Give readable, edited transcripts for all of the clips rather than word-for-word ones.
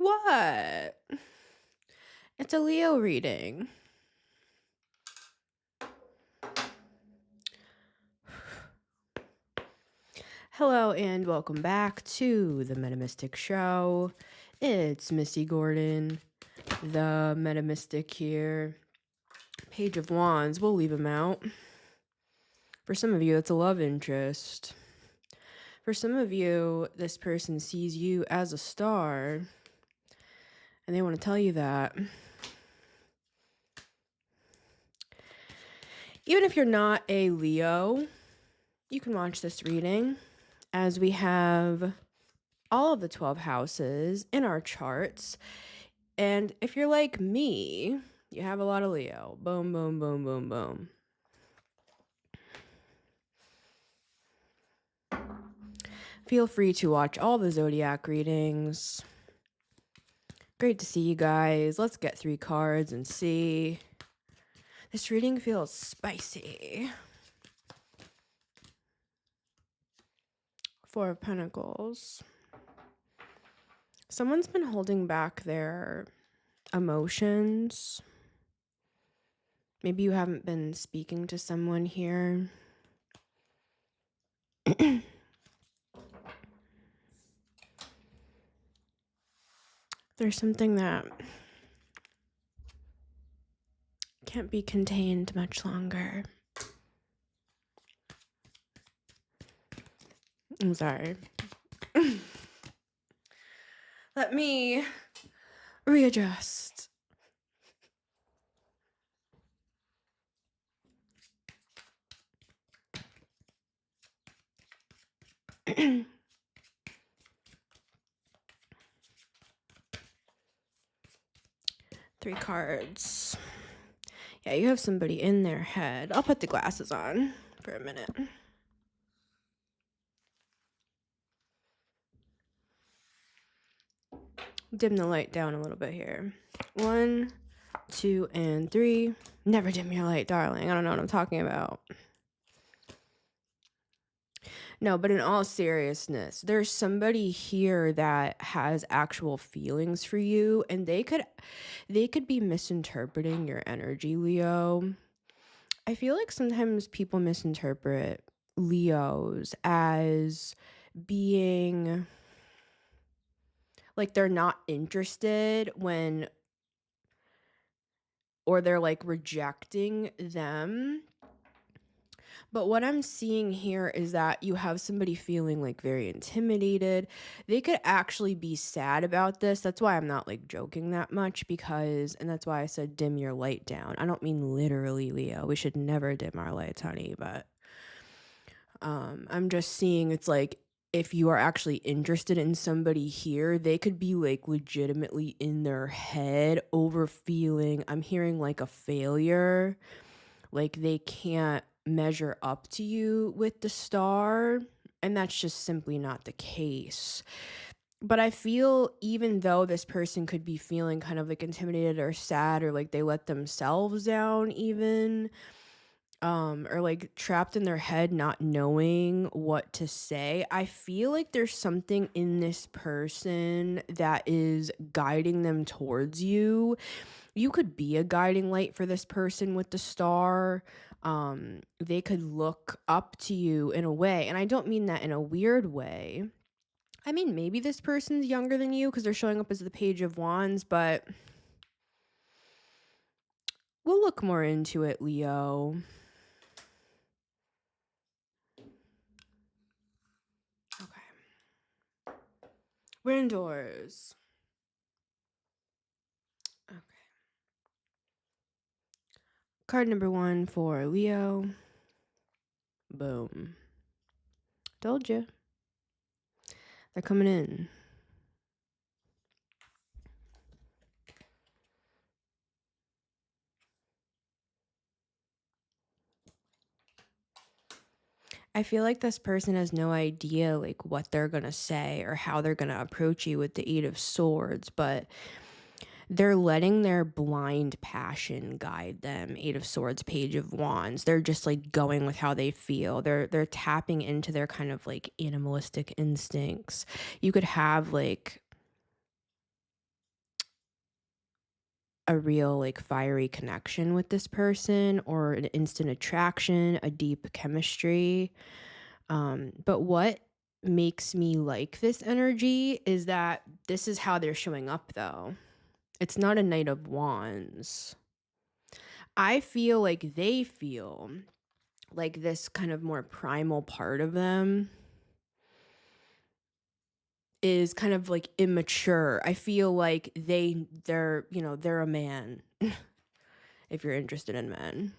What? It's a Leo reading. Hello and welcome back to the Metamystic Show. It's Missy Gordon, the Metamystic here. Page of Wands, we'll leave him out. For some of you, it's a love interest. For some of you, this person sees you as a star, and they want to tell you that. Even if you're not a Leo, you can watch this reading, as we have all of the 12 houses in our charts. And if you're like me, you have a lot of Leo. Boom, boom, boom, boom, boom. Feel free to watch all the zodiac readings. Great to see you guys. Let's get 3 cards and see. This reading feels spicy. 4 of Pentacles. Someone's been holding back their emotions. Maybe you haven't been speaking to someone here. There's something that can't be contained much longer. I'm sorry. Let me readjust. Three cards. Yeah, you have somebody in their head. I'll put the glasses on for a minute. Dim the light down a little bit here. 1, 2, and 3. Never dim your light, darling. I don't know what I'm talking about. No, but in all seriousness, there's somebody here that has actual feelings for you, and they could be misinterpreting your energy, Leo. I feel like sometimes people misinterpret Leos as being like they're not interested or they're like rejecting them. But what I'm seeing here is that you have somebody feeling like very intimidated. They could actually be sad about this. That's why I'm not like joking that much, and that's why I said dim your light down. I don't mean literally, Leo. We should never dim our lights, honey. But I'm just seeing it's like if you are actually interested in somebody here, they could be like legitimately in their head over feeling, I'm hearing like a failure, like they can't measure up to you with the star, and that's just simply not the case. But I feel even though this person could be feeling kind of like intimidated or sad, or like they let themselves down even, or like trapped in their head not knowing what to say, I feel like there's something in this person that is guiding them towards you. You could be a guiding light for this person with the star. They could look up to you in a way, and I don't mean that in a weird way. I mean, maybe this person's younger than you because they're showing up as the Page of Wands, but we'll look more into it, Leo. Okay. We're indoors. Okay. Card number 1 for Leo. Boom. Told you. They're coming in. I feel like this person has no idea like what they're going to say or how they're going to approach you with the 8 of Swords, but they're letting their blind passion guide them. 8 of Swords, Page of Wands. They're just like going with how they feel. They're tapping into their kind of like animalistic instincts. You could have like a real like fiery connection with this person or an instant attraction, a deep chemistry. But what makes me like this energy is that this is how they're showing up though. It's not a Knight of Wands. I feel like they feel like this kind of more primal part of them is kind of like immature. I feel like they're a man if you're interested in men.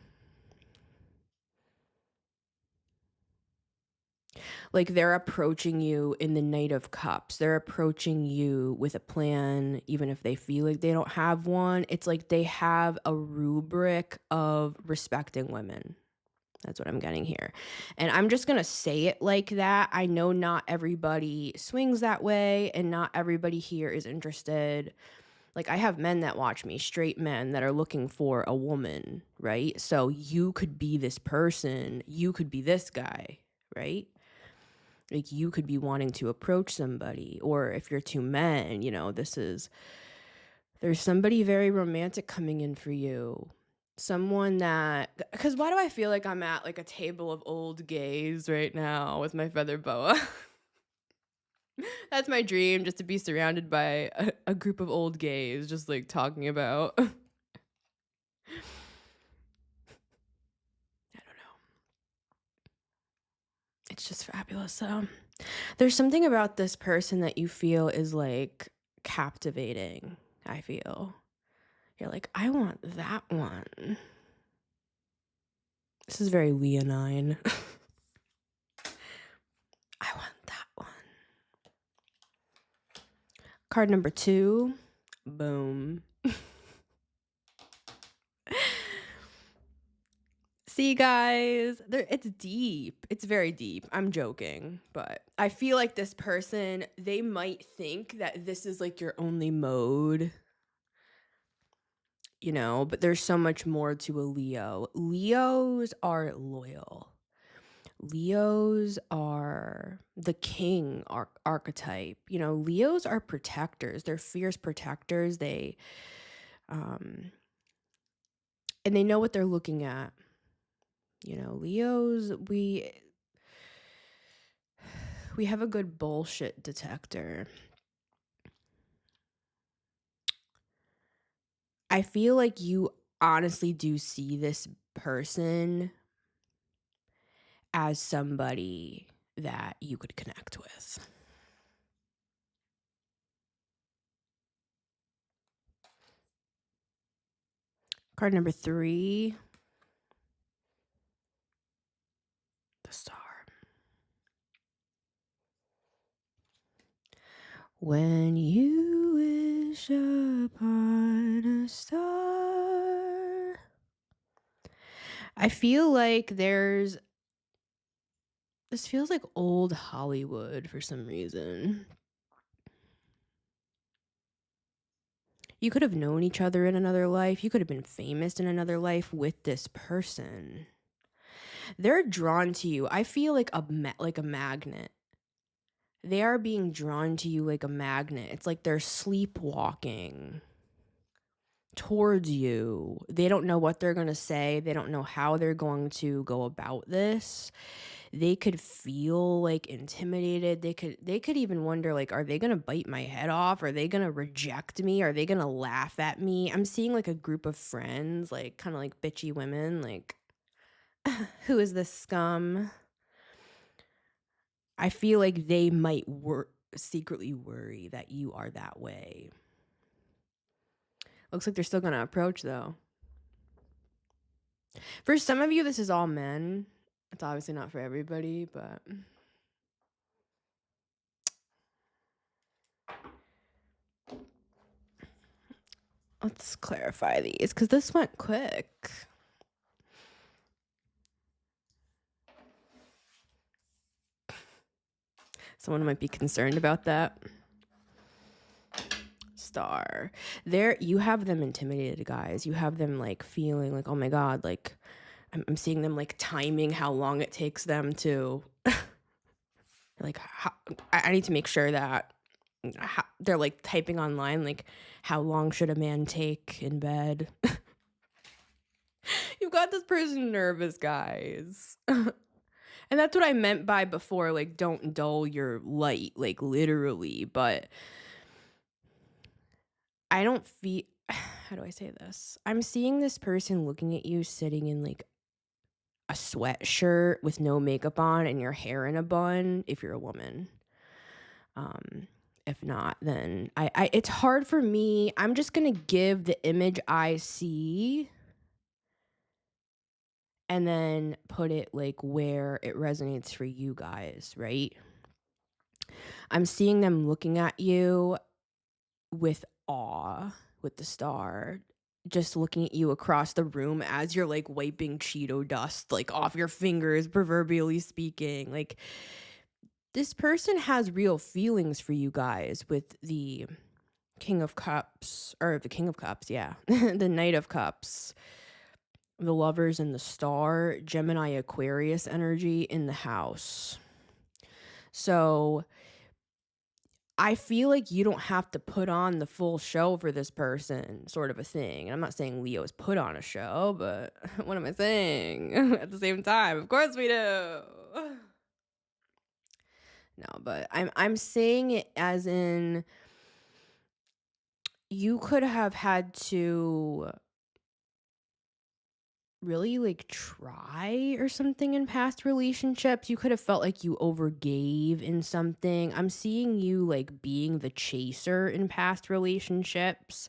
Like they're approaching you in the Knight of Cups. They're approaching you with a plan, even if they feel like they don't have one. It's like they have a rubric of respecting women. That's what I'm getting here. And I'm just going to say it like that. I know not everybody swings that way, and not everybody here is interested. Like, I have men that watch me, straight men that are looking for a woman, right? So you could be this person. You could be this guy, right? Like, you could be wanting to approach somebody. Or if you're two men, there's somebody very romantic coming in for you. Someone that, because why do I feel like I'm at like a table of old gays right now with my feather boa? That's my dream, just to be surrounded by a group of old gays, just like talking about. I don't know. It's just fabulous. So there's something about this person that you feel is like captivating. I feel. You're like, I want that one. This is very leonine. I want that one. Card number 2. Boom. See, guys, it's deep. It's very deep. I'm joking, but I feel like this person, they might think that this is like your only mode, but there's so much more to a Leo. Leos are loyal. Leos are the king archetype. Leos are protectors. They're fierce protectors. And they know what they're looking at. Leos, we have a good bullshit detector. I feel like you honestly do see this person as somebody that you could connect with. Card number 3. The Star. When you wish upon a star. I feel like this feels like old Hollywood for some reason. You could have known each other in another life. You could have been famous in another life with this person. They're drawn to you. I feel like a magnet. They are being drawn to you like a magnet. It's like they're sleepwalking towards you. They don't know what they're going to say. They don't know how they're going to go about this. They could feel like intimidated. They could even wonder, like, are they going to bite my head off? Are they going to reject me? Are they going to laugh at me? I'm seeing like a group of friends, like kind of like bitchy women, like, who is this scum? I feel like they might secretly worry that you are that way. Looks like they're still going to approach, though. For some of you, this is all men. It's obviously not for everybody, but... Let's clarify these, because this went quick. Someone might be concerned about that. Star. There, you have them intimidated, guys. You have them like feeling like, oh my God, like I'm seeing them like timing how long it takes them to like, I need to make sure that they're like typing online, like, how long should a man take in bed? You've got this person nervous, guys. And that's what I meant by before, like, don't dull your light, like, literally. But I don't feel, how do I say this? I'm seeing this person looking at you sitting in like a sweatshirt with no makeup on and your hair in a bun if you're a woman. Um, if not, then it's hard for me. I'm just gonna give the image I see and then put it like where it resonates for you guys, right? I'm seeing them looking at you with awe, with the star, just looking at you across the room as you're like wiping Cheeto dust like off your fingers, proverbially speaking. Like, this person has real feelings for you guys with the King of Cups, or the King of Cups, yeah. The Knight of Cups, the Lovers and the Star, Gemini Aquarius energy in the house. So I feel like you don't have to put on the full show for this person, sort of a thing. And I'm not saying Leos put on a show, but what am I saying? At the same time, of course we do. No, but I'm saying it as in you could have had to really like try or something in past relationships. You could have felt like you overgave in something. I'm seeing you like being the chaser in past relationships.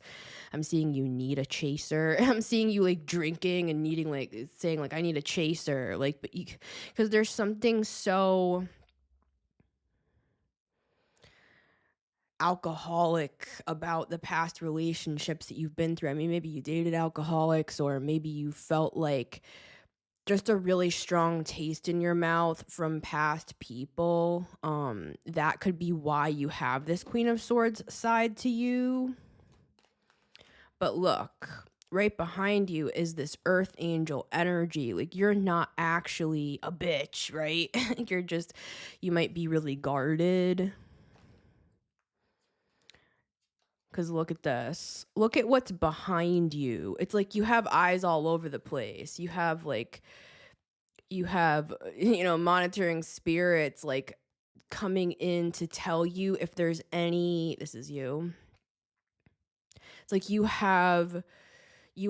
I'm seeing you need a chaser. I'm seeing you like drinking and needing like saying like I need a chaser. Like, but you, because there's something so alcoholic about the past relationships that you've been through. I mean, maybe you dated alcoholics, or maybe you felt like just a really strong taste in your mouth from past people. That could be why you have this Queen of Swords side to you. But look, right behind you is this Earth Angel energy. Like, you're not actually a bitch, right? You're just, you might be really guarded. Because look at this. Look at what's behind you. It's like you have eyes all over the place. You have like, monitoring spirits like coming in to tell you if there's any, this is you. It's like you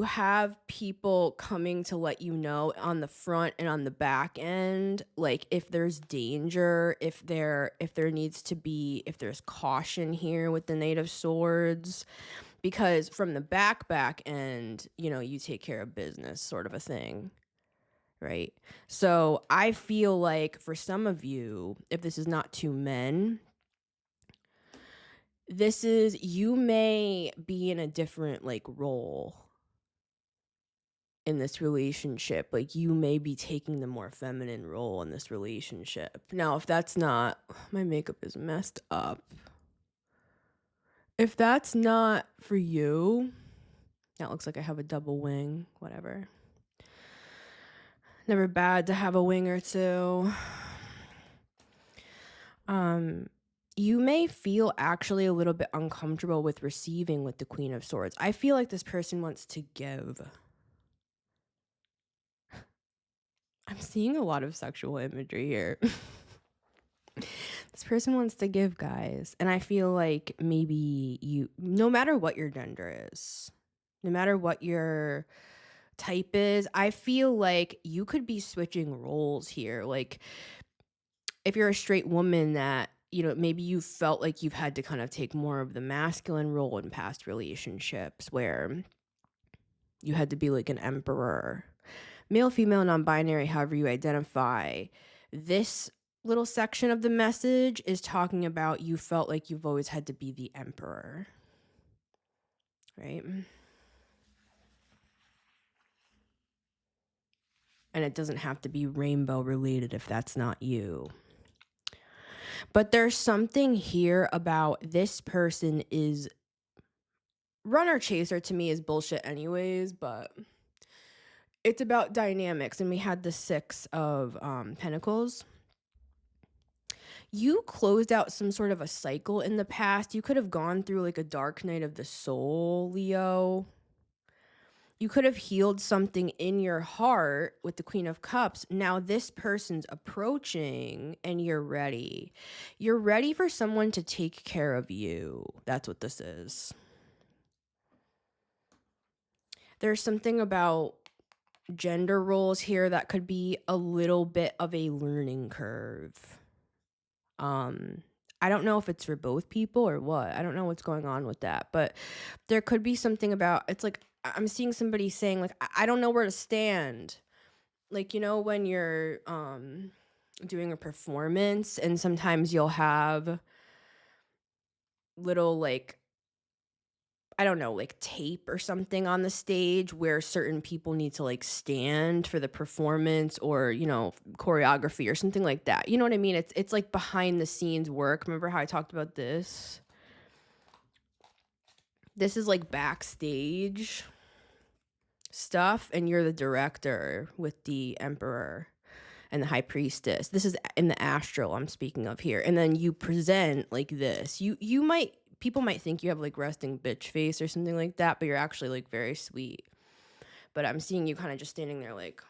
have people coming to let you know on the front and on the back end, like if there's danger, if there needs to be, if there's caution here with the Knight of Swords, because from the back end, you take care of business, sort of a thing, right? So I feel like for some of you, if this is not two men, you may be in a different like role in this relationship. Like, you may be taking the more feminine role in this relationship. Now, if that's not, my makeup is messed up. If that's not for you, that looks like I have a double wing, whatever. Never bad to have a wing or two. You may feel actually a little bit uncomfortable with receiving with the Queen of Swords. I feel like this person wants to give. I'm seeing a lot of sexual imagery here. This person wants to give, guys. And I feel like maybe no matter what your gender is, no matter what your type is, I feel like you could be switching roles here. Like, if you're a straight woman that, maybe you felt like you've had to kind of take more of the masculine role in past relationships where you had to be like an emperor. Male, female, non-binary, however you identify. This little section of the message is talking about you felt like you've always had to be the emperor, right? And it doesn't have to be rainbow related if that's not you. But there's something here about this person is runner chaser. To me is bullshit anyways, but it's about dynamics. And we had the 6 of Pentacles. You closed out some sort of a cycle in the past. You could have gone through like a dark night of the soul, Leo. You could have healed something in your heart with the Queen of Cups. Now this person's approaching and you're ready. You're ready for someone to take care of you. That's what this is. There's something about gender roles here that could be a little bit of a learning curve. I don't know if it's for both people or what. I don't know what's going on with that, but there could be something about it's like I'm seeing somebody saying like I don't know where to stand. Like, when you're doing a performance and sometimes you'll have little like I don't know, like tape or something on the stage where certain people need to like stand for the performance or, choreography or something like that. You know what I mean? It's like behind the scenes work. Remember how I talked about this? This is like backstage stuff and you're the director with the emperor and the high priestess. This is in the astral I'm speaking of here. And then you present like this. People might think you have like resting bitch face or something like that, but you're actually like very sweet. But I'm seeing you kind of just standing there like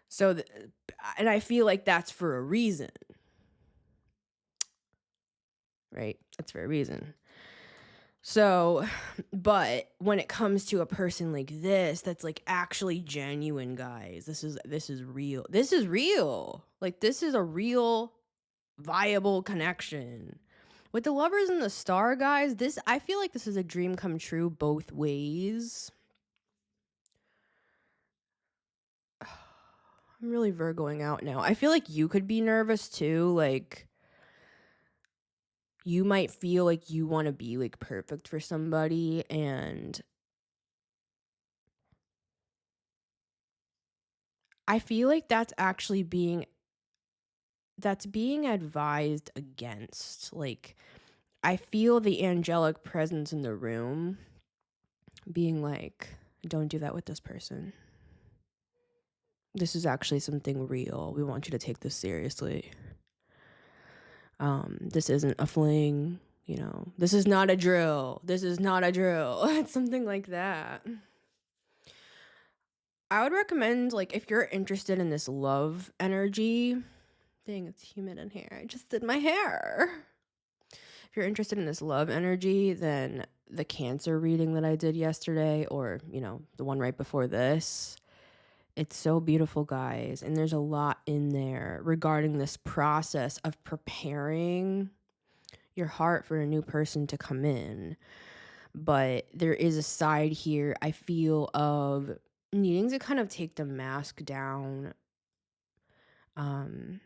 so and I feel like that's for a reason, right? That's for a reason. So, but when it comes to a person like this, that's like actually genuine, guys. This is real. This is real. Like this is a real viable connection. With the lovers and the star, guys, I feel like this is a dream come true both ways. I'm really Virgoing out now. I feel like you could be nervous too. Like you might feel like you want to be like perfect for somebody and I feel like that's being advised against. Like I feel the angelic presence in the room being like, don't do that with this person. This is actually something real. We want you to take this seriously. This isn't a fling, This is not a drill. This is not a drill. It's something like that. I would recommend, like, if you're interested in this love energy. Dang, it's humid in here. I just did my hair. If you're interested in this love energy, then the Cancer reading that I did yesterday, or, the one right before this, it's so beautiful, guys. And there's a lot in there regarding this process of preparing your heart for a new person to come in. But there is a side here, I feel, of needing to kind of take the mask down. In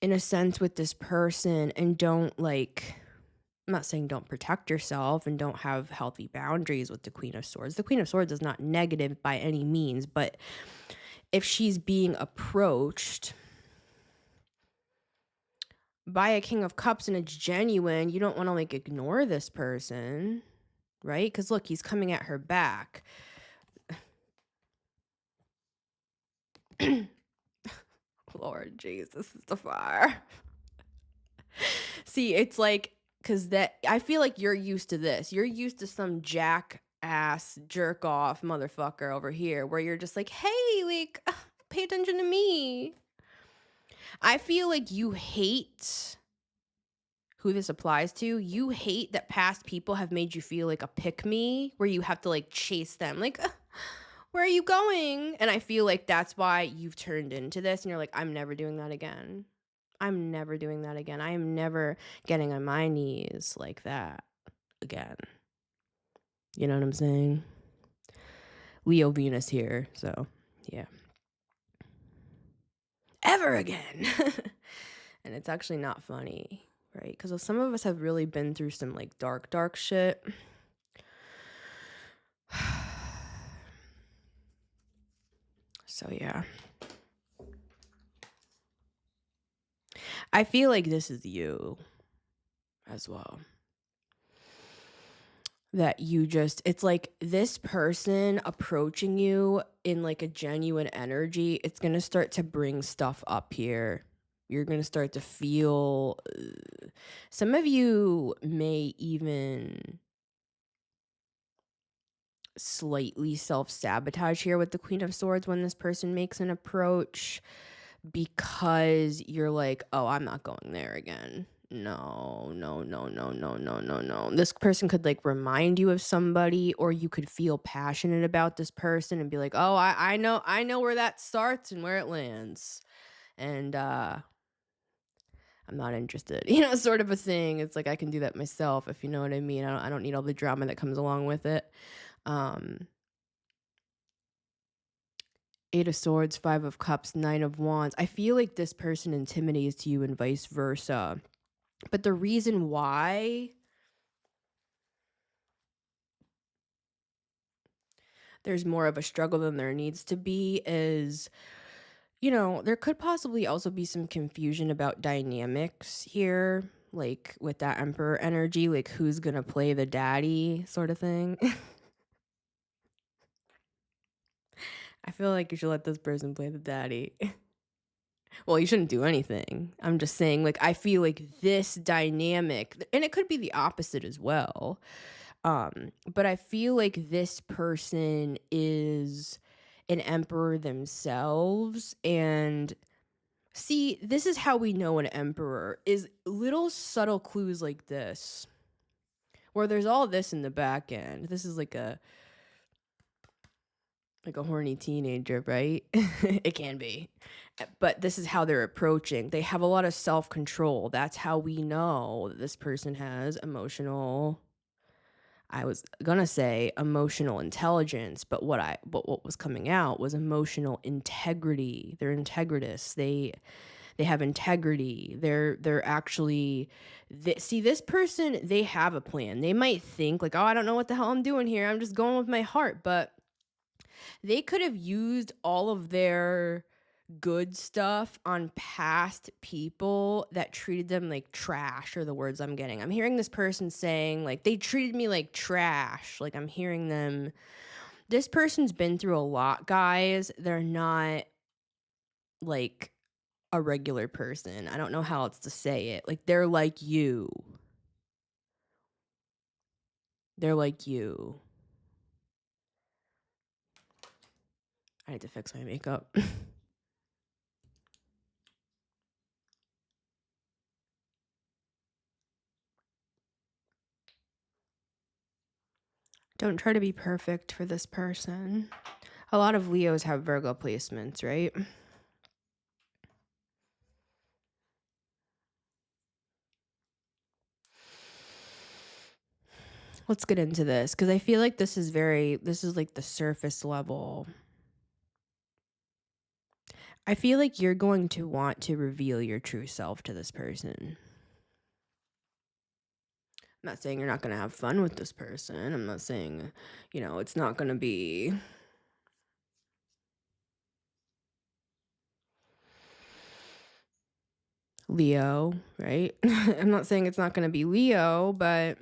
a sense with this person and don't I'm not saying don't protect yourself and don't have healthy boundaries with the Queen of Swords. The Queen of Swords is not negative by any means, but if she's being approached by a King of Cups and it's genuine, you don't want to like ignore this person, right? Because look, he's coming at her back. Lord Jesus, this is the fire. See, it's like, because I feel like you're used to this. You're used to some jackass jerk off motherfucker over here where you're just like, hey, like, pay attention to me. I feel like you hate who this applies to. You hate that past people have made you feel like a pick-me where you have to like chase them. Like, where are you going? And I feel like that's why you've turned into this and you're like, I'm never doing that again. I'm never doing that again. I am never getting on my knees like that again. You know what I'm saying? Leo Venus here, so yeah. Ever again. And it's actually not funny, right? Because some of us have really been through some like dark shit. So yeah. I feel like this is you as well. that you just it's like this person approaching you in like a genuine energy, it's gonna start to bring stuff up here. You're gonna start to feel some of you may even slightly self-sabotage here with the Queen of Swords when this person makes an approach because you're like, "Oh, I'm not going there again. No, no, no, no, no, no, no, no." This person could like remind you of somebody, or you could feel passionate about this person and be like, "Oh, I know where that starts and where it lands." And I'm not interested. Sort of a thing. It's like I can do that myself, if you know what I mean. I don't need all the drama that comes along with it. Um 8 of Swords, 5 of Cups, 9 of Wands. I feel like this person intimidates you and vice versa. But the reason why there's more of a struggle than there needs to be is, there could possibly also be some confusion about dynamics here, like with that Emperor energy, like who's gonna play the daddy sort of thing. I feel like you should let this person play the daddy. Well, you shouldn't do anything. I'm just saying, like, I feel like this dynamic, and it could be the opposite as well. But I feel like this person is an emperor themselves. And see, this is how we know an emperor is little subtle clues like this, where there's all this in the back end. This is like a horny teenager, right? It can be. But this is how they're approaching. They have a lot of self-control. That's how we know that this person has I was gonna say emotional intelligence, but what was coming out was emotional integrity. They're integrities. They have integrity. They're actually see this person, they have a plan. They might think like, "Oh, I don't know what the hell I'm doing here. I'm just going with my heart." But they could have used all of their good stuff on past people that treated them like trash, are the words I'm getting. I'm hearing this person saying, like, they treated me like trash. Like, I'm hearing them. This person's been through a lot, guys. They're not like a regular person. I don't know how else to say it. Like, they're like you. They're like you. I need to fix my makeup. Don't try to be perfect for this person. A lot of Leos have Virgo placements, right? Let's get into this because I feel like this is like the surface level. I feel like you're going to want to reveal your true self to this person. I'm not saying you're not going to have fun with this person. I'm not saying, it's not going to be Leo, right? I'm not saying it's not going to be Leo, but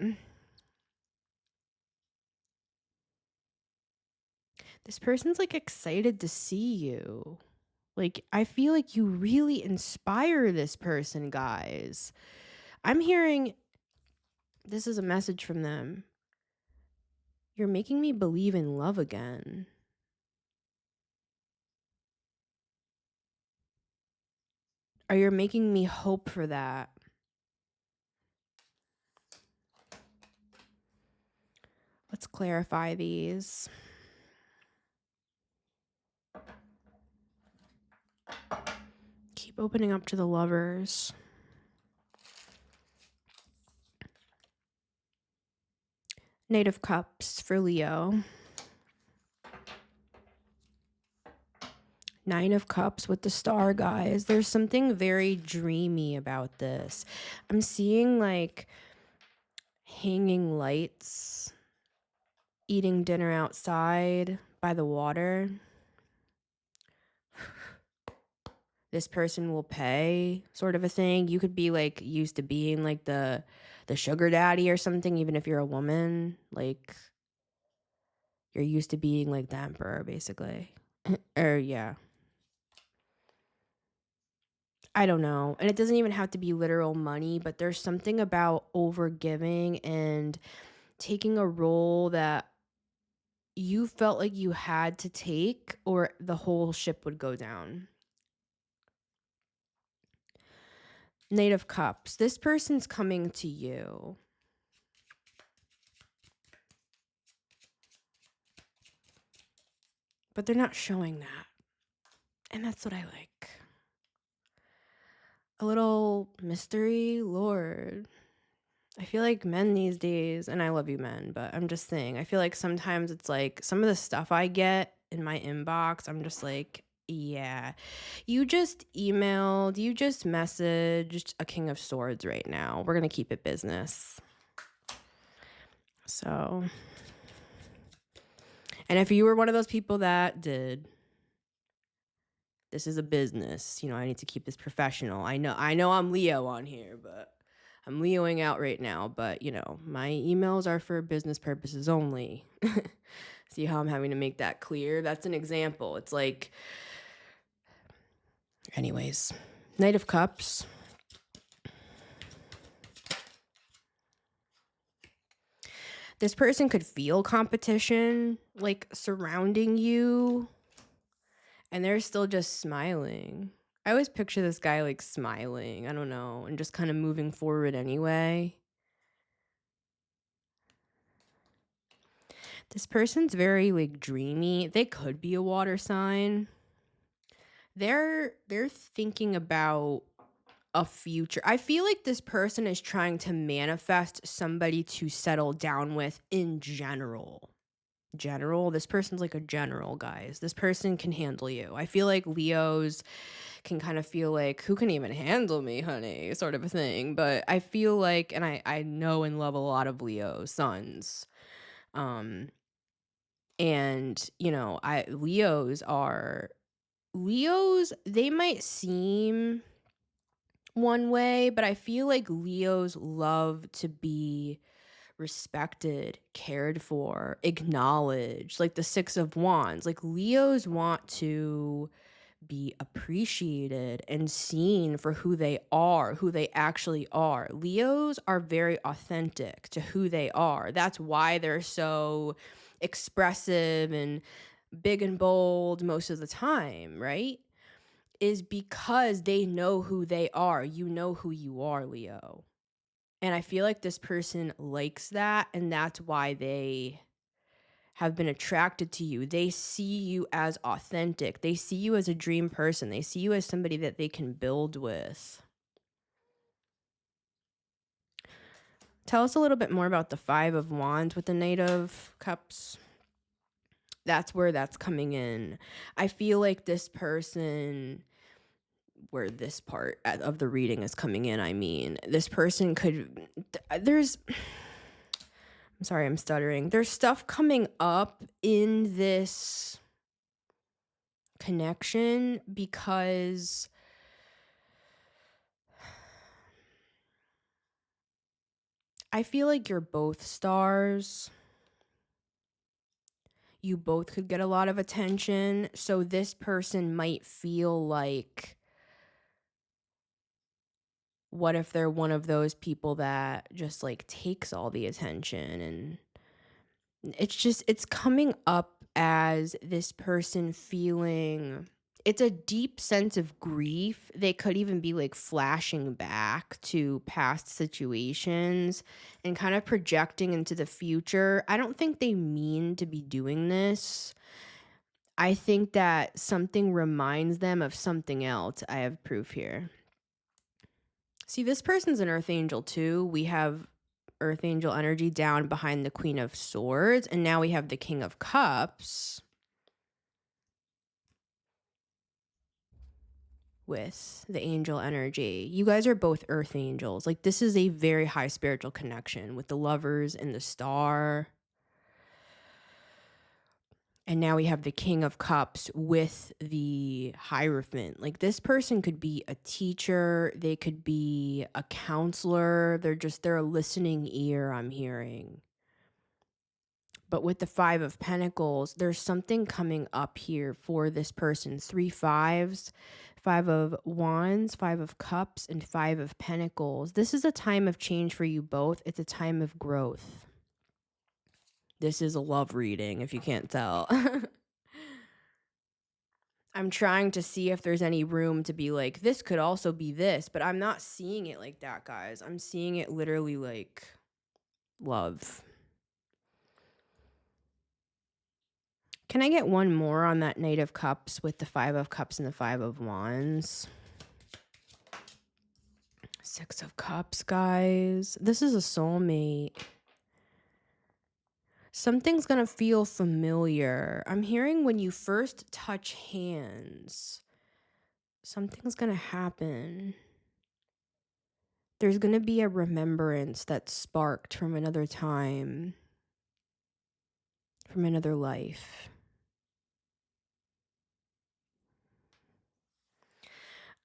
this person's like excited to see you. Like, I feel like you really inspire this person, guys. I'm hearing this is a message from them. You're making me believe in love again. Or you're making me hope for that. Let's clarify these. Keep opening up to the Lovers. Knight of Cups for Leo. 9 of Cups with the Star, guys. There's something very dreamy about this. I'm seeing like hanging lights, eating dinner outside by the water. this person will pay sort of a thing. You could be like used to being like the sugar daddy or something, even if you're a woman. Like you're used to being like the emperor, basically. Or yeah. I don't know. And it doesn't even have to be literal money, but there's something about overgiving and taking a role that you felt like you had to take, or the whole ship would go down. Knight of Cups. This person's coming to you. But they're not showing that. And that's what I like. A little mystery, Lord. I feel like men these days, and I love you men, but I'm just saying, I feel like sometimes it's like some of the stuff I get in my inbox, I'm just like, yeah, you just emailed, you just messaged a King of Swords right now. We're going to keep it business. So, and if you were one of those people that did, this is a business. You know, I need to keep this professional. I know I'm Leo on here, but I'm Leoing out right now. But, you know, my emails are for business purposes only. See how I'm having to make that clear? That's an example. It's like, anyways, Knight of Cups. This person could feel competition, like, surrounding you, and they're still just smiling. I always picture this guy, like, smiling, I don't know, and just kind of moving forward anyway. This person's very, like, dreamy. They could be a water sign. They're thinking about a future. I feel like this person is trying to manifest somebody to settle down with in general. This person's like a general, guys. This person can handle you. I feel like Leos can kind of feel like, who can even handle me, honey, sort of a thing. But I feel like, and I know and love a lot of Leo sons. And you know, Leos, they might seem one way, but I feel like Leos love to be respected, cared for, acknowledged, like the Six of Wands. Like Leos want to be appreciated and seen for who they are, who they actually are. Leos are very authentic to who they are. That's why they're so expressive and big and bold most of the time, right? Is because they know who they are. You know who you are, Leo. And I feel like this person likes that, and that's why they have been attracted to you. They see you as authentic. They see you as a dream person. They see you as somebody that they can build with. Tell us a little bit more about the Five of Wands with the Knight of Cups. That's where that's coming in. I feel like this person, where this part of the reading is coming in, I mean, this person could, I'm sorry, I'm stuttering. There's stuff coming up in this connection because I feel like you're both stars. You both could get a lot of attention. So this person might feel like, what if they're one of those people that just like takes all the attention? And it's coming up as this person feeling, it's a deep sense of grief. They could even be like flashing back to past situations and kind of projecting into the future. I don't think they mean to be doing this. I think that something reminds them of something else. I have proof here. See, this person's an earth angel too. We have earth angel energy down behind the Queen of Swords, and now we have the King of Cups with the angel energy. You guys are both earth angels. Like, this is a very high spiritual connection with the Lovers and the Star. And now we have the King of Cups with the Hierophant. Like, this person could be a teacher, they could be a counselor, they're a listening ear, I'm hearing. But with the Five of Pentacles, there's something coming up here for this person. 3 fives, 5 of Wands, 5 of Cups, and 5 of Pentacles. This is a time of change for you both. It's a time of growth. This is a love reading, if you can't tell. I'm trying to see if there's any room to be like, this could also be this, but I'm not seeing it like that, guys. I'm seeing it literally like love. Can I get one more on that Knight of Cups with the 5 of Cups and the 5 of Wands? 6 of Cups, guys. This is a soulmate. Something's going to feel familiar. I'm hearing when you first touch hands, something's going to happen. There's going to be a remembrance that's sparked from another time, from another life.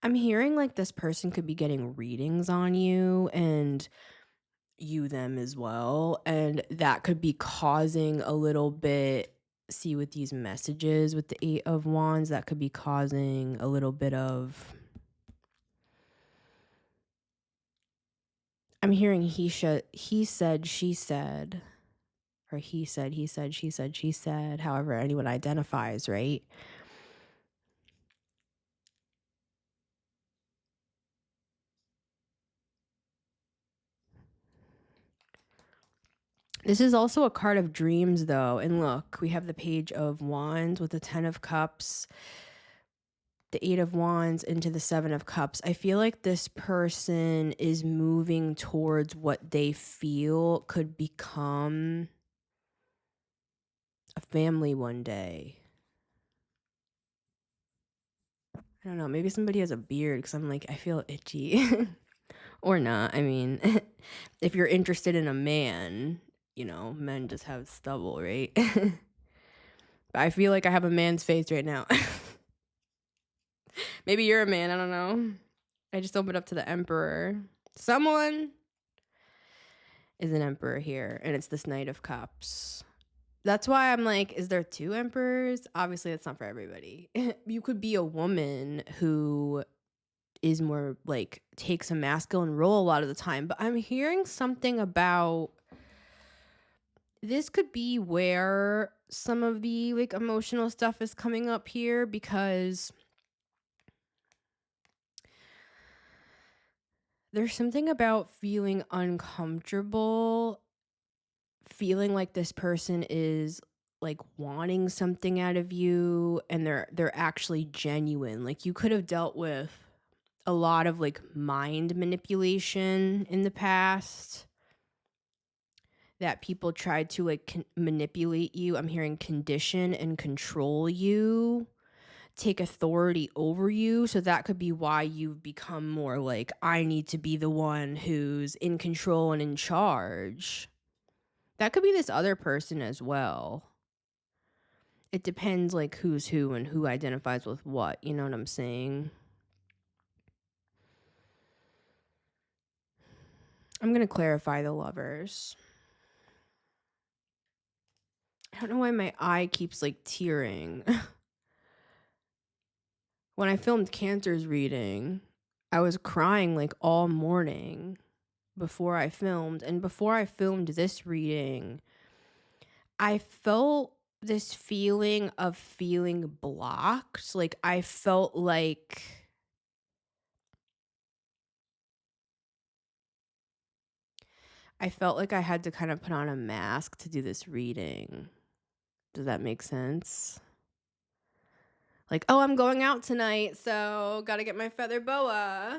I'm hearing like this person could be getting readings on you and you them as well, and that could be causing a little bit, see with these messages with the 8 of Wands, that could be causing a little bit of, I'm hearing he said, she said, or he said, she said, she said, however anyone identifies, right? This is also a card of dreams, though. And look, we have the Page of Wands with the 10 of Cups, the 8 of Wands into the 7 of Cups. I feel like this person is moving towards what they feel could become a family one day. I don't know. Maybe somebody has a beard because I'm like, I feel itchy. Or not. I mean, if you're interested in a man, you know, men just have stubble, right? But I feel like I have a man's face right now. Maybe you're a man. I don't know. I just opened up to the Emperor. Someone is an Emperor here, and it's this Knight of Cups. That's why I'm like, is there 2 Emperors? Obviously, that's not for everybody. You could be a woman who is more like takes a masculine role a lot of the time, but I'm hearing something about this could be where some of the like emotional stuff is coming up here, because there's something about feeling uncomfortable, feeling like this person is like wanting something out of you and they're actually genuine. Like, you could have dealt with a lot of like mind manipulation in the past, that people tried to like manipulate you. I'm hearing condition and control you, take authority over you. So that could be why you've become more like, I need to be the one who's in control and in charge. That could be this other person as well. It depends like who's who and who identifies with what, you know what I'm saying? I'm going to clarify the Lovers. I don't know why my eye keeps like tearing. When I filmed Cancer's reading, I was crying like all morning before I filmed. And before I filmed this reading, I felt this feeling of feeling blocked. Like, I felt like I had to kind of put on a mask to do this reading. Does that make sense? Like, oh, I'm going out tonight, so gotta get my feather boa.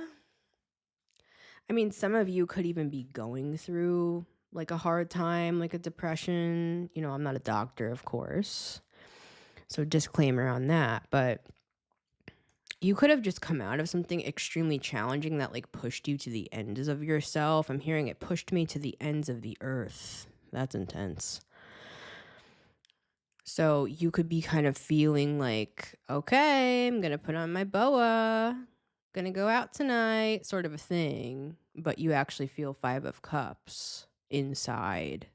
I mean, some of you could even be going through like a hard time, like a depression. You know, I'm not a doctor, of course, so disclaimer on that. But you could have just come out of something extremely challenging that like pushed you to the ends of yourself. I'm hearing it pushed me to the ends of the earth. That's intense. So you could be kind of feeling like, okay, I'm going to put on my boa, going to go out tonight, sort of a thing. But you actually feel Five of Cups inside.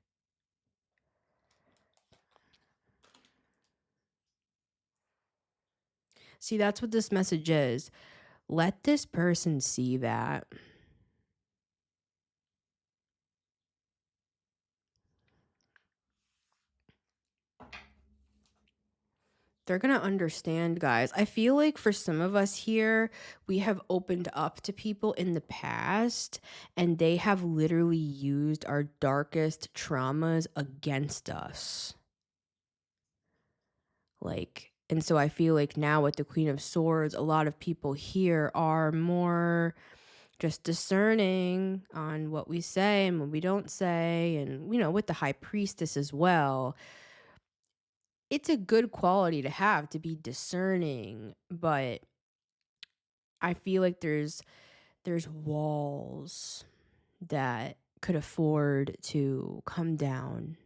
See, that's what this message is. Let this person see that. They're going to understand, guys. I feel like for some of us here, we have opened up to people in the past and they have literally used our darkest traumas against us. And so I feel like now with the Queen of Swords, a lot of people here are more just discerning on what we say and what we don't say. And, with the High Priestess as well. It's a good quality to have, to be discerning, but I feel like there's walls that could afford to come down.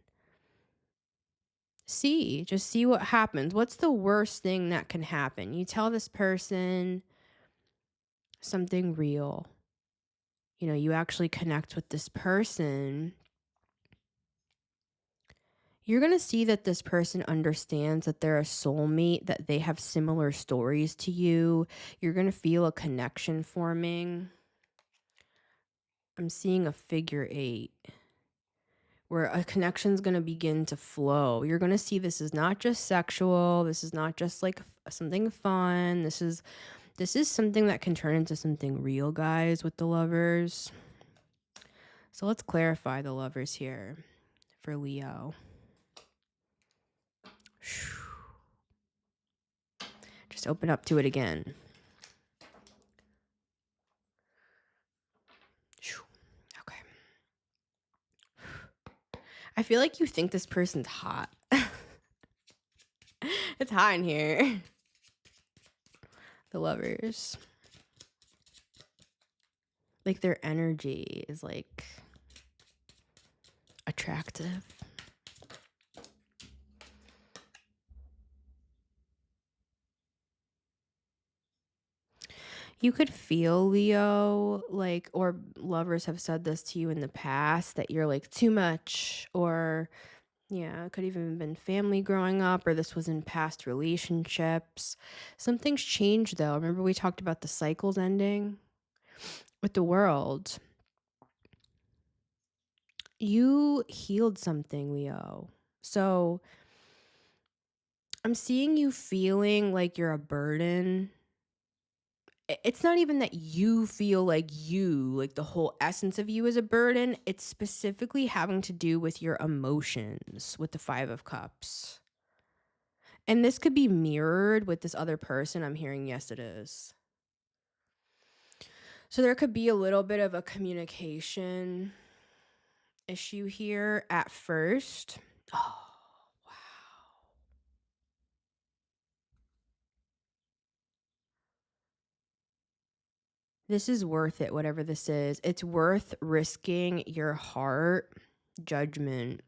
Just see what happens. What's the worst thing that can happen? You tell this person something real. You actually connect with this person. You're going to see that this person understands that they're a soulmate, that they have similar stories to you. You're going to feel a connection forming. I'm seeing a figure 8 where a connection's going to begin to flow. You're going to see this is not just sexual. This is not just like something fun. This is something that can turn into something real, guys, with the Lovers. So let's clarify the Lovers here for Leo. Just open up to it again. Okay. I feel like you think this person's hot. It's hot in here. The Lovers. Like their energy is like attractive. You could feel, Leo, or Lovers have said this to you in the past, that you're like too much, or yeah, it could even have been family growing up, or this was in past relationships. Something's changed though. Remember we talked about the cycles ending with the World. You healed something, Leo. So I'm seeing you feeling like you're a burden. It's not even that you feel like the whole essence of you is a burden. It's specifically having to do with your emotions with the Five of Cups. And this could be mirrored with this other person. I'm hearing, yes, it is. So there could be a little bit of a communication issue here at first. Oh, wow. This is worth it, whatever this is. It's worth risking your heart, judgment.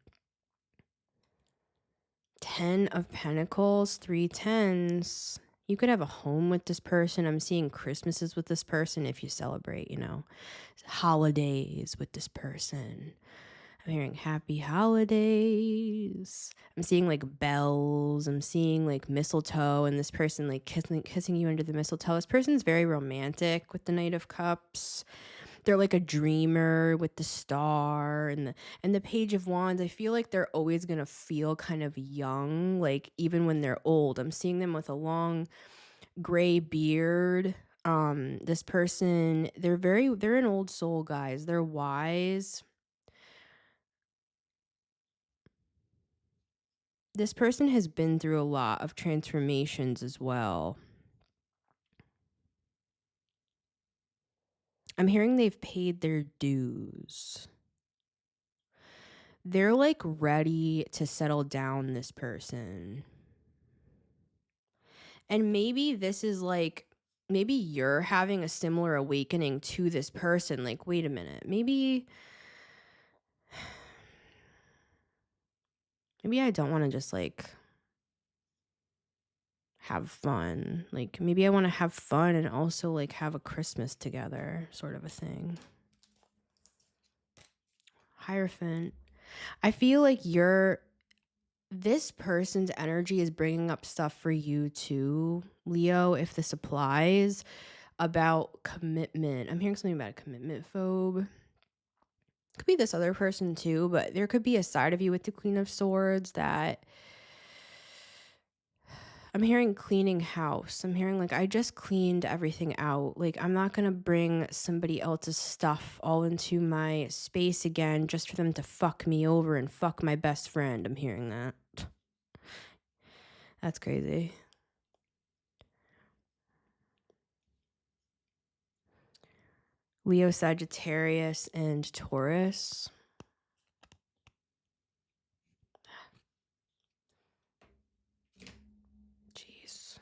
10 of Pentacles, 3 tens. You could have a home with this person. I'm seeing Christmases with this person if you celebrate, holidays with this person. I'm hearing happy holidays. I'm seeing like bells. I'm seeing like mistletoe and this person like kissing you under the mistletoe. This person's very romantic with the Knight of Cups. They're like a dreamer with the star and the Page of Wands. I feel like they're always going to feel kind of young, like even when they're old. I'm seeing them with a long gray beard. This person, they're an old soul, guys. They're wise. This person has been through a lot of transformations as well. I'm hearing they've paid their dues. They're like ready to settle down, this person. And maybe this is like, maybe you're having a similar awakening to this person. Like, wait a minute, maybe I don't want to just like have fun. Like, maybe I wanna have fun and also, like, have a Christmas together sort of a thing. Hierophant. I feel like this person's energy is bringing up stuff for you too, Leo, if this applies, about commitment. I'm hearing something about a commitment phobe. Could be this other person too, but there could be a side of you with the Queen of Swords that I'm hearing cleaning house. I'm hearing like I just cleaned everything out. Like I'm not going to bring somebody else's stuff all into my space again just for them to fuck me over and fuck my best friend. I'm hearing that. That's crazy. Leo, Sagittarius, and Taurus. Jeez.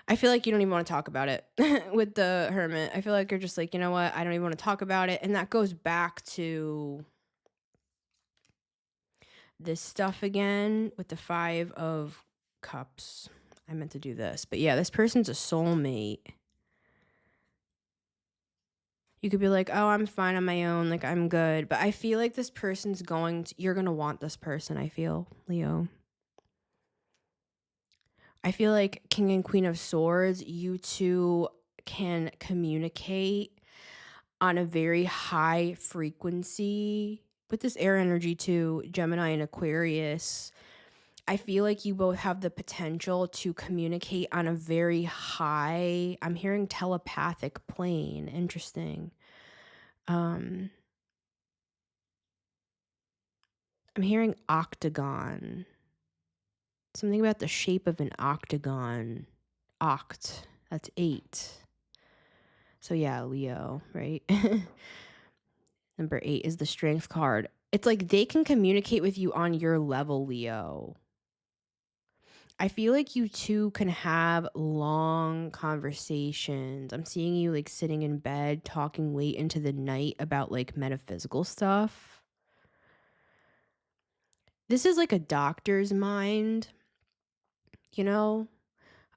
I feel like you don't even want to talk about it with the Hermit. I feel like you're just like, you know what? I don't even want to talk about it. And that goes back to this stuff again with the 5 of Cups. I meant to do this. But yeah, this person's a soulmate. You could be like, oh, I'm fine on my own. Like, I'm good. But I feel like this person's you're going to want this person, I feel, Leo. I feel like King and Queen of Swords, you two can communicate on a very high frequency with this air energy too, Gemini and Aquarius. I feel like you both have the potential to communicate on a very high, I'm hearing telepathic plane. Interesting. I'm hearing octagon. Something about the shape of an octagon. Oct. That's 8. So yeah, Leo, right? Number 8 is the strength card. It's like they can communicate with you on your level, Leo. I feel like you two can have long conversations. I'm seeing you like sitting in bed talking late into the night about like metaphysical stuff. This is like a doctor's mind, you know?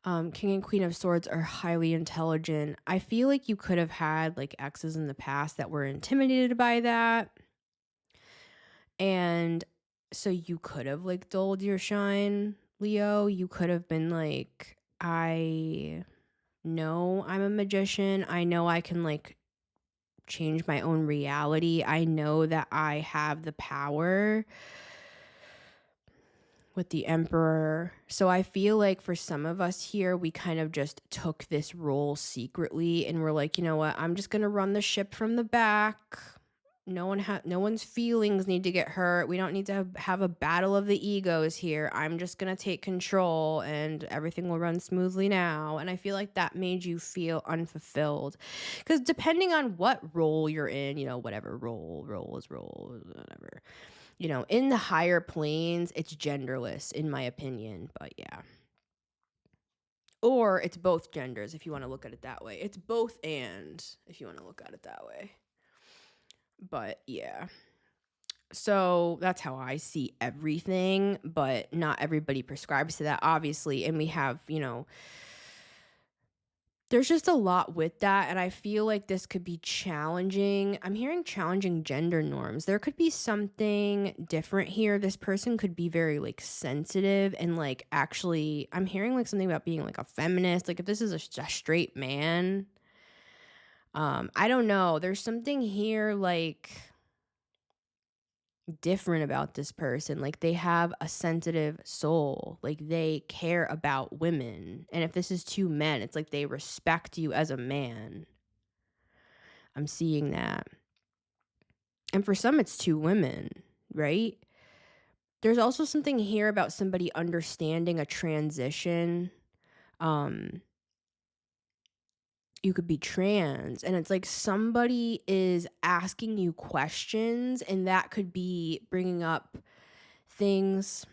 King and Queen of Swords are highly intelligent. I feel like you could have had like exes in the past that were intimidated by that. And so you could have like dulled your shine, Leo. You could have been like, I know I'm a magician. I know I can like change my own reality. I know that I have the power with the Emperor. So I feel like for some of us here, we kind of just took this role secretly and we're like, you know what? I'm just going to run the ship from the back. No one's feelings need to get hurt. We don't need to have a battle of the egos here. I'm just going to take control and everything will run smoothly now. And I feel like that made you feel unfulfilled. Because depending on what role you're in, you know, whatever role is role, whatever. You know, in the higher planes, it's genderless in my opinion, but yeah. Or it's both genders if you want to look at it that way. It's both and if you want to look at it that way. But yeah. So that's how I see everything, but not everybody prescribes to that, obviously. And we have, you know, there's just a lot with that. And I feel like this could be challenging. I'm hearing challenging gender norms. There could be something different here. This person could be very like sensitive and like actually, I'm hearing like something about being like a feminist. Like if this is a straight man, I don't know. There's something here like different about this person. Like they have a sensitive soul. Like they care about women. And if this is 2 men, it's like they respect you as a man. I'm seeing that. And for some it's 2 women, right? There's also something here about somebody understanding a transition. You could be trans and it's like somebody is asking you questions and that could be bringing up things,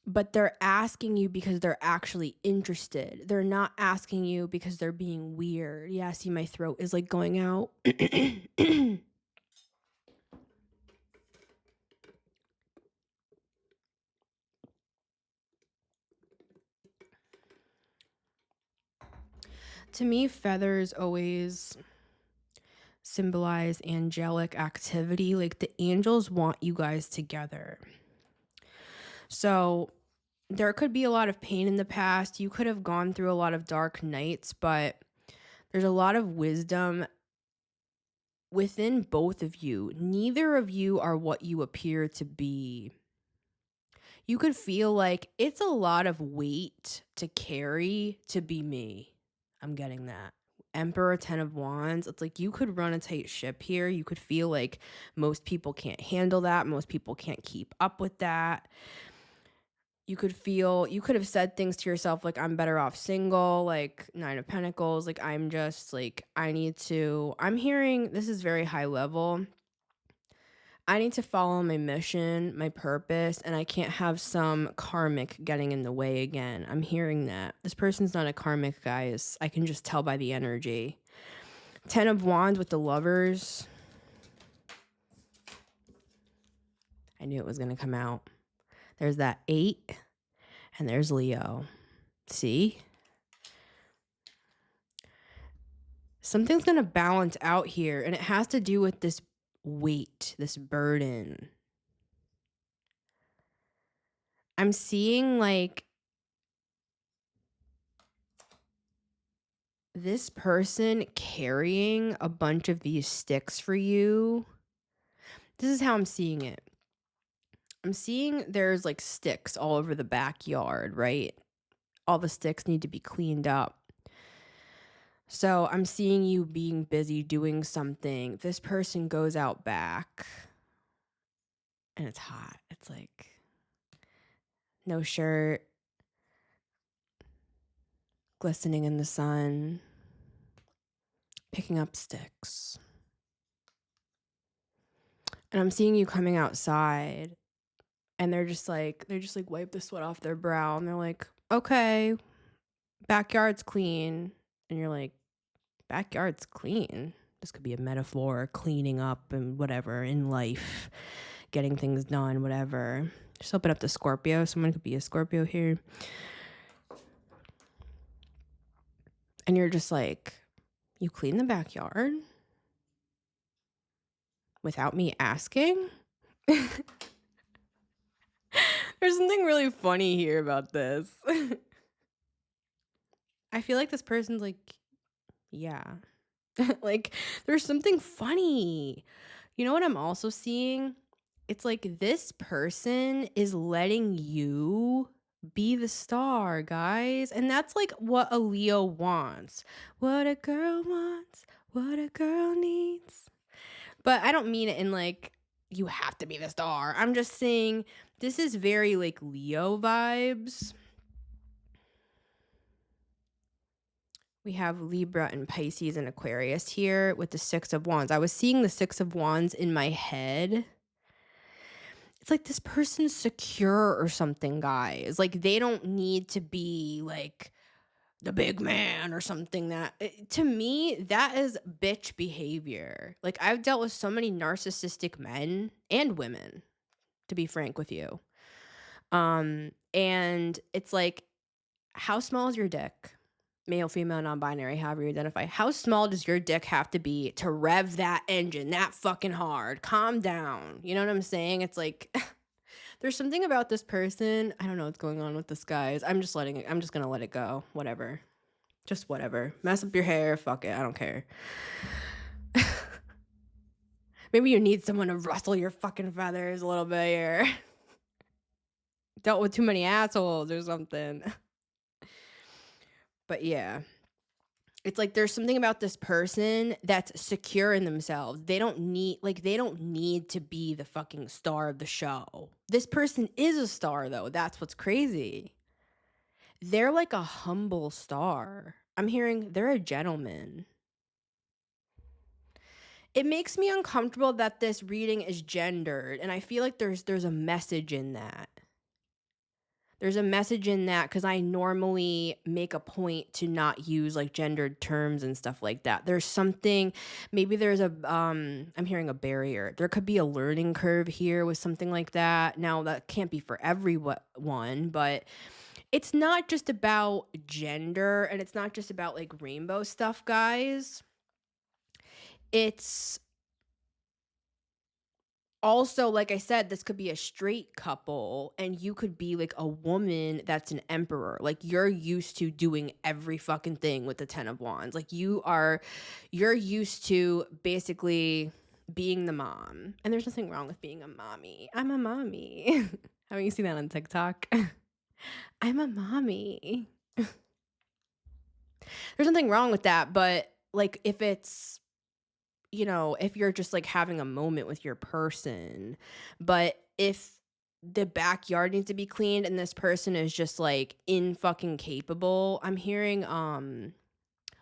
but they're asking you because they're actually interested. They're not asking you because they're being weird. Yeah, see my throat is like going out. To me, feathers always symbolize angelic activity. Like the angels want you guys together. So there could be a lot of pain in the past. You could have gone through a lot of dark nights, but there's a lot of wisdom within both of you. Neither of you are what you appear to be. You could feel like it's a lot of weight to carry to be me. I'm getting that. Emperor, 10 of Wands. It's like you could run a tight ship here. You could feel like most people can't handle that. Most people can't keep up with that. You could have said things to yourself like, I'm better off single, like 9 of Pentacles. Like, I'm just like, I'm hearing this is very high level. I need to follow my mission, my purpose, and I can't have some karmic getting in the way again. I'm hearing that. This person's not a karmic, guys. I can just tell by the energy. 10 of Wands with the Lovers. I knew it was going to come out. There's that 8, and there's Leo. See? Something's going to balance out here, and it has to do with this weight, this burden. I'm seeing like this person carrying a bunch of these sticks for you. This is how I'm seeing it. I'm seeing there's like sticks all over the backyard, right? All the sticks need to be cleaned up. So I'm seeing you being busy doing something. This person goes out back and it's hot. It's like no shirt, glistening in the sun, picking up sticks. And I'm seeing you coming outside and they're just like wipe the sweat off their brow and they're like, okay, backyard's clean. And you're like, backyard's clean. This could be a metaphor, cleaning up and whatever in life, getting things done, whatever. Just open up to Scorpio. Someone could be a Scorpio here. And you're just like, you clean the backyard without me asking? There's something really funny here about this. I feel like this person's like, yeah. Like, there's something funny. You know what I'm also seeing? It's like this person is letting you be the star, guys. And that's like what a Leo wants. What a girl wants, what a girl needs. But I don't mean it in like, you have to be the star. I'm just saying this is very like Leo vibes. We have Libra and Pisces and Aquarius here with the 6 of Wands. I was seeing the 6 of Wands in my head. It's like this person's secure or something, guys. Like they don't need to be like the big man or something. That to me, that is bitch behavior. Like I've dealt with so many narcissistic men and women, to be frank with you. And it's like, how small is your dick? Male, female, non-binary, however you identify. How small does your dick have to be to rev that engine that fucking hard? Calm down. You know what I'm saying? It's like, there's something about this person. I don't know what's going on with this, guys. I'm just going to let it go. Whatever. Just whatever. Mess up your hair. Fuck it. I don't care. Maybe you need someone to rustle your fucking feathers a little bit here. Dealt with too many assholes or something. But yeah, it's like there's something about this person that's secure in themselves. They don't need to be the fucking star of the show. This person is a star though. That's what's crazy. They're like a humble star. I'm hearing they're a gentleman. It makes me uncomfortable that this reading is gendered, and I feel like there's a message in that. There's a message in that because I normally make a point to not use like gendered terms and stuff like that. There's something, maybe there's I'm hearing a barrier. There could be a learning curve here with something like that. Now that can't be for everyone, but It's not just about gender and it's not just about like rainbow stuff, guys. It's also, like I said, this could be a straight couple and you could be like a woman that's an emperor. Like you're used to doing every fucking thing with the 10 of wands. Like you're used to basically being the mom. And there's nothing wrong with being a mommy. I'm a mommy. Haven't you seen that on TikTok? I'm a mommy. There's nothing wrong with that, but like if it's, if you're just like having a moment with your person, but if the backyard needs to be cleaned and this person is just like in fucking capable, I'm hearing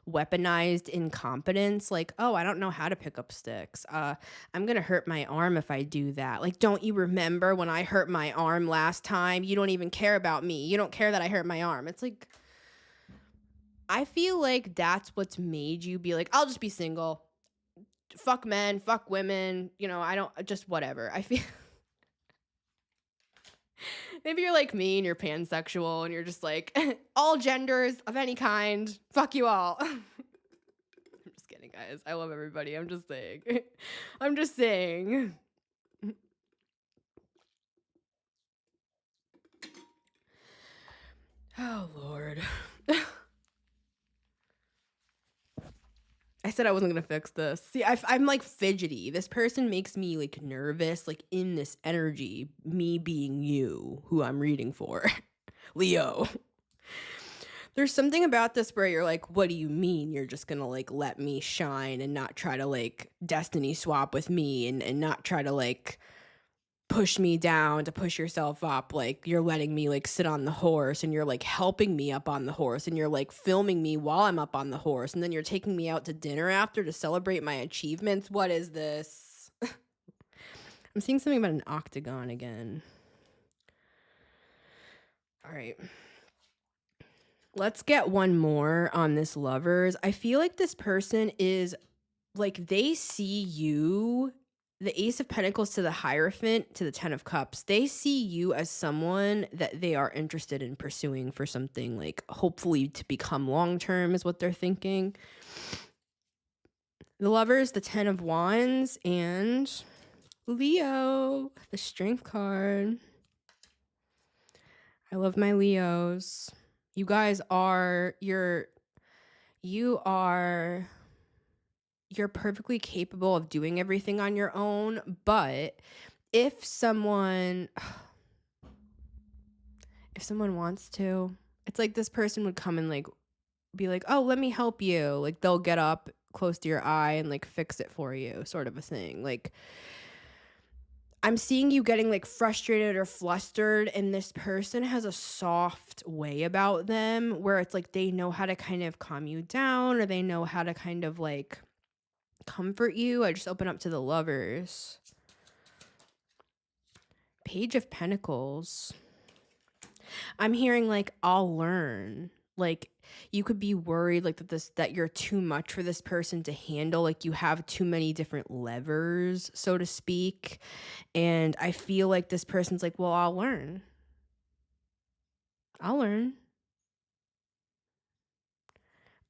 weaponized incompetence, like, oh, I don't know how to pick up sticks. I'm gonna hurt my arm if I do that. Like, don't you remember when I hurt my arm last time? You don't even care about me. You don't care that I hurt my arm. It's like, I feel like that's what's made you be like, I'll just be single. Fuck men, fuck women, I don't, just whatever. I feel maybe you're like me and you're pansexual and you're just like, all genders of any kind, fuck you all. I'm just kidding, guys. I love everybody. I'm just saying. I'm just saying. Oh, Lord. I said I wasn't going to fix this. See, I'm like fidgety. This person makes me like nervous, like in this energy, me being you, who I'm reading for. Leo. There's something about this where you're like, what do you mean you're just going to like let me shine and not try to like destiny swap with me and not try to like push me down to push yourself up? Like you're letting me like sit on the horse and you're like helping me up on the horse and you're like filming me while I'm up on the horse and then you're taking me out to dinner after to celebrate my achievements. What is this? I'm seeing something about an octagon again. All right. Let's get one more on this lovers. I feel like this person is like they see you, the Ace of Pentacles to the Hierophant to the 10 of Cups. They see you as someone that they are interested in pursuing for something like hopefully to become long term is what they're thinking. The lovers, the 10 of Wands, and Leo, the Strength card. I love my Leos. You guys are, you're perfectly capable of doing everything on your own, but if someone wants to, it's like this person would come and like be like, oh, let me help you. Like they'll get up close to your eye and like fix it for you, sort of a thing. Like I'm seeing you getting like frustrated or flustered, and this person has a soft way about them where it's like they know how to kind of calm you down or they know how to kind of like comfort you. I just open up to the lovers. Page of Pentacles. I'm hearing like I'll learn. Like you could be worried like that you're too much for this person to handle, like you have too many different levers, so to speak. And I feel like this person's like, well, I'll learn. I'll learn.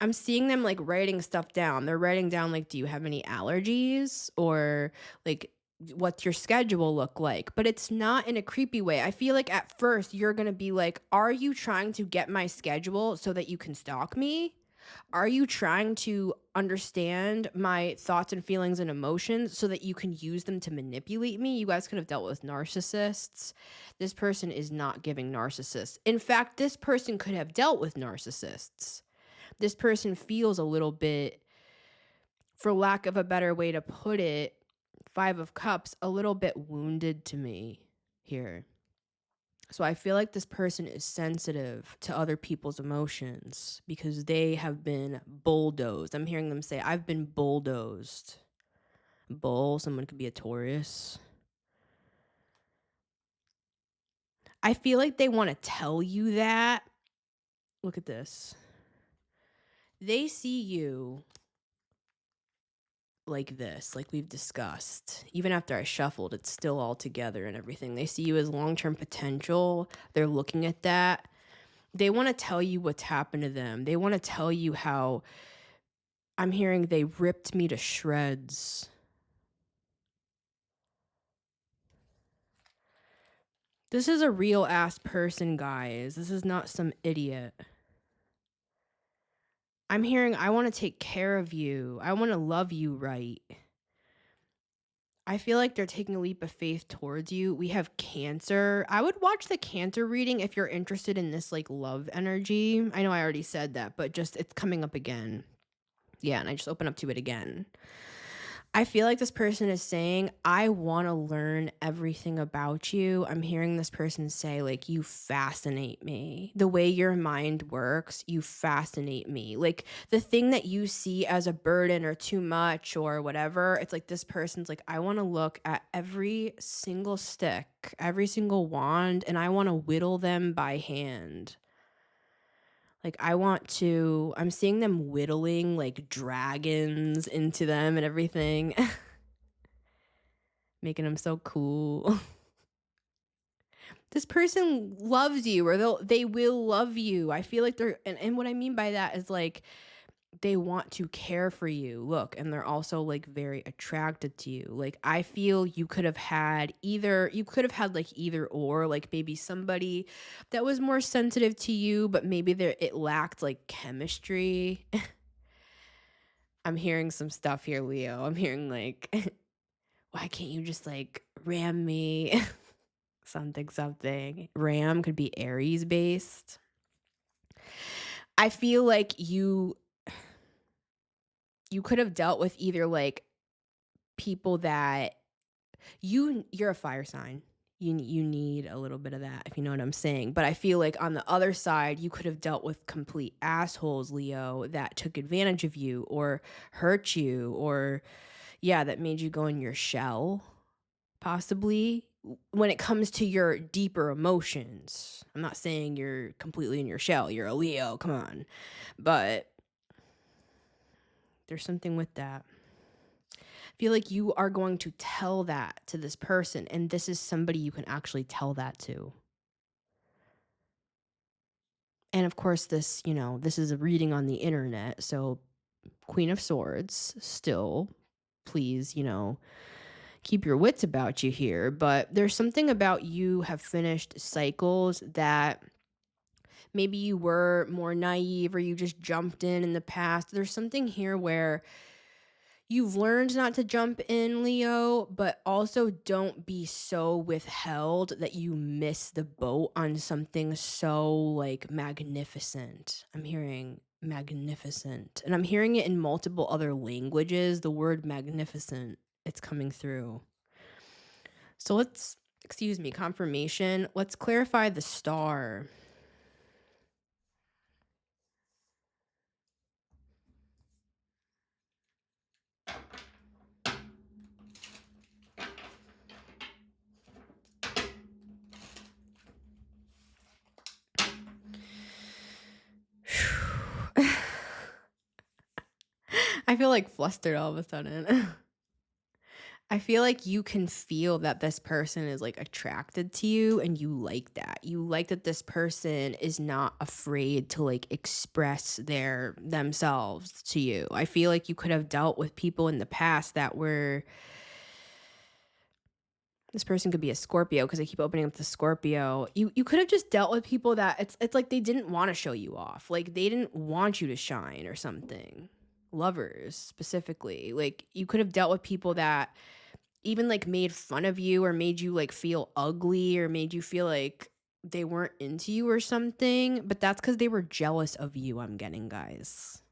I'm seeing them like writing stuff down. They're writing down like, do you have any allergies, or like what's your schedule look like? But it's not in a creepy way. I feel like at first you're going to be like, are you trying to get my schedule so that you can stalk me? Are you trying to understand my thoughts and feelings and emotions so that you can use them to manipulate me? You guys could have dealt with narcissists. This person is not giving narcissists. In fact, this person could have dealt with narcissists. This person feels a little bit, for lack of a better way to put it, 5 of Cups, a little bit wounded to me here. So I feel like this person is sensitive to other people's emotions because they have been bulldozed. I'm hearing them say, I've been bulldozed. Bull, someone could be a Taurus. I feel like they want to tell you that. Look at this. They see you like this, like we've discussed. Even after I shuffled, it's still all together and everything. They see you as long-term potential. They're looking at that. They wanna tell you what's happened to them. They wanna tell you how I'm hearing they ripped me to shreds. This is a real ass person, guys. This is not some idiot. I'm hearing I wanna take care of you. I wanna love you right. I feel like they're taking a leap of faith towards you. We have Cancer. I would watch the Cancer reading if you're interested in this like love energy. I know I already said that, but just it's coming up again. Yeah, and I just open up to it again. I feel like this person is saying, I want to learn everything about you. I'm hearing this person say, like, you fascinate me. The way your mind works, you fascinate me. Like, the thing that you see as a burden or too much or whatever, it's like this person's like, I want to look at every single stick, every single wand, and I want to whittle them by hand. Like, I'm seeing them whittling like dragons into them and everything. Making them so cool. This person loves you, or they will love you. I feel like and what I mean by that is like they want to care for you. Look, and they're also like very attracted to you. Like I feel you could have had like either or, like maybe somebody that was more sensitive to you, but maybe it lacked like chemistry. I'm hearing some stuff here, Leo. I'm hearing like why can't you just like ram me? Something. Ram could be Aries based. I feel like you could have dealt with either like people that you're a fire sign. You need a little bit of that, if you know what I'm saying. But I feel like on the other side, you could have dealt with complete assholes, Leo, that took advantage of you or hurt you or that made you go in your shell. Possibly when it comes to your deeper emotions. I'm not saying you're completely in your shell. You're a Leo, come on. But there's something with that. I feel like you are going to tell that to this person, and this is somebody you can actually tell that to. And of course, this is a reading on the internet, so Queen of Swords, still, please, keep your wits about you here, but there's something about you have finished cycles that maybe you were more naive or you just jumped in the past. There's something here where you've learned not to jump in, Leo, but also don't be so withheld that you miss the boat on something so like magnificent. I'm hearing magnificent, and I'm hearing it in multiple other languages. The word magnificent, it's coming through. So confirmation. Let's clarify the star. I feel like flustered all of a sudden. I feel like you can feel that this person is like attracted to you and you like that. You like that this person is not afraid to like express themselves to you. I feel like you could have dealt with people in the past that were this person could be a Scorpio because I keep opening up the Scorpio. You could have just dealt with people that it's like they didn't want to show you off. Like they didn't want you to shine or something. Lovers specifically. Like you could have dealt with people that even like made fun of you or made you like feel ugly or made you feel like they weren't into you or something, but that's because they were jealous of you, I'm getting, guys.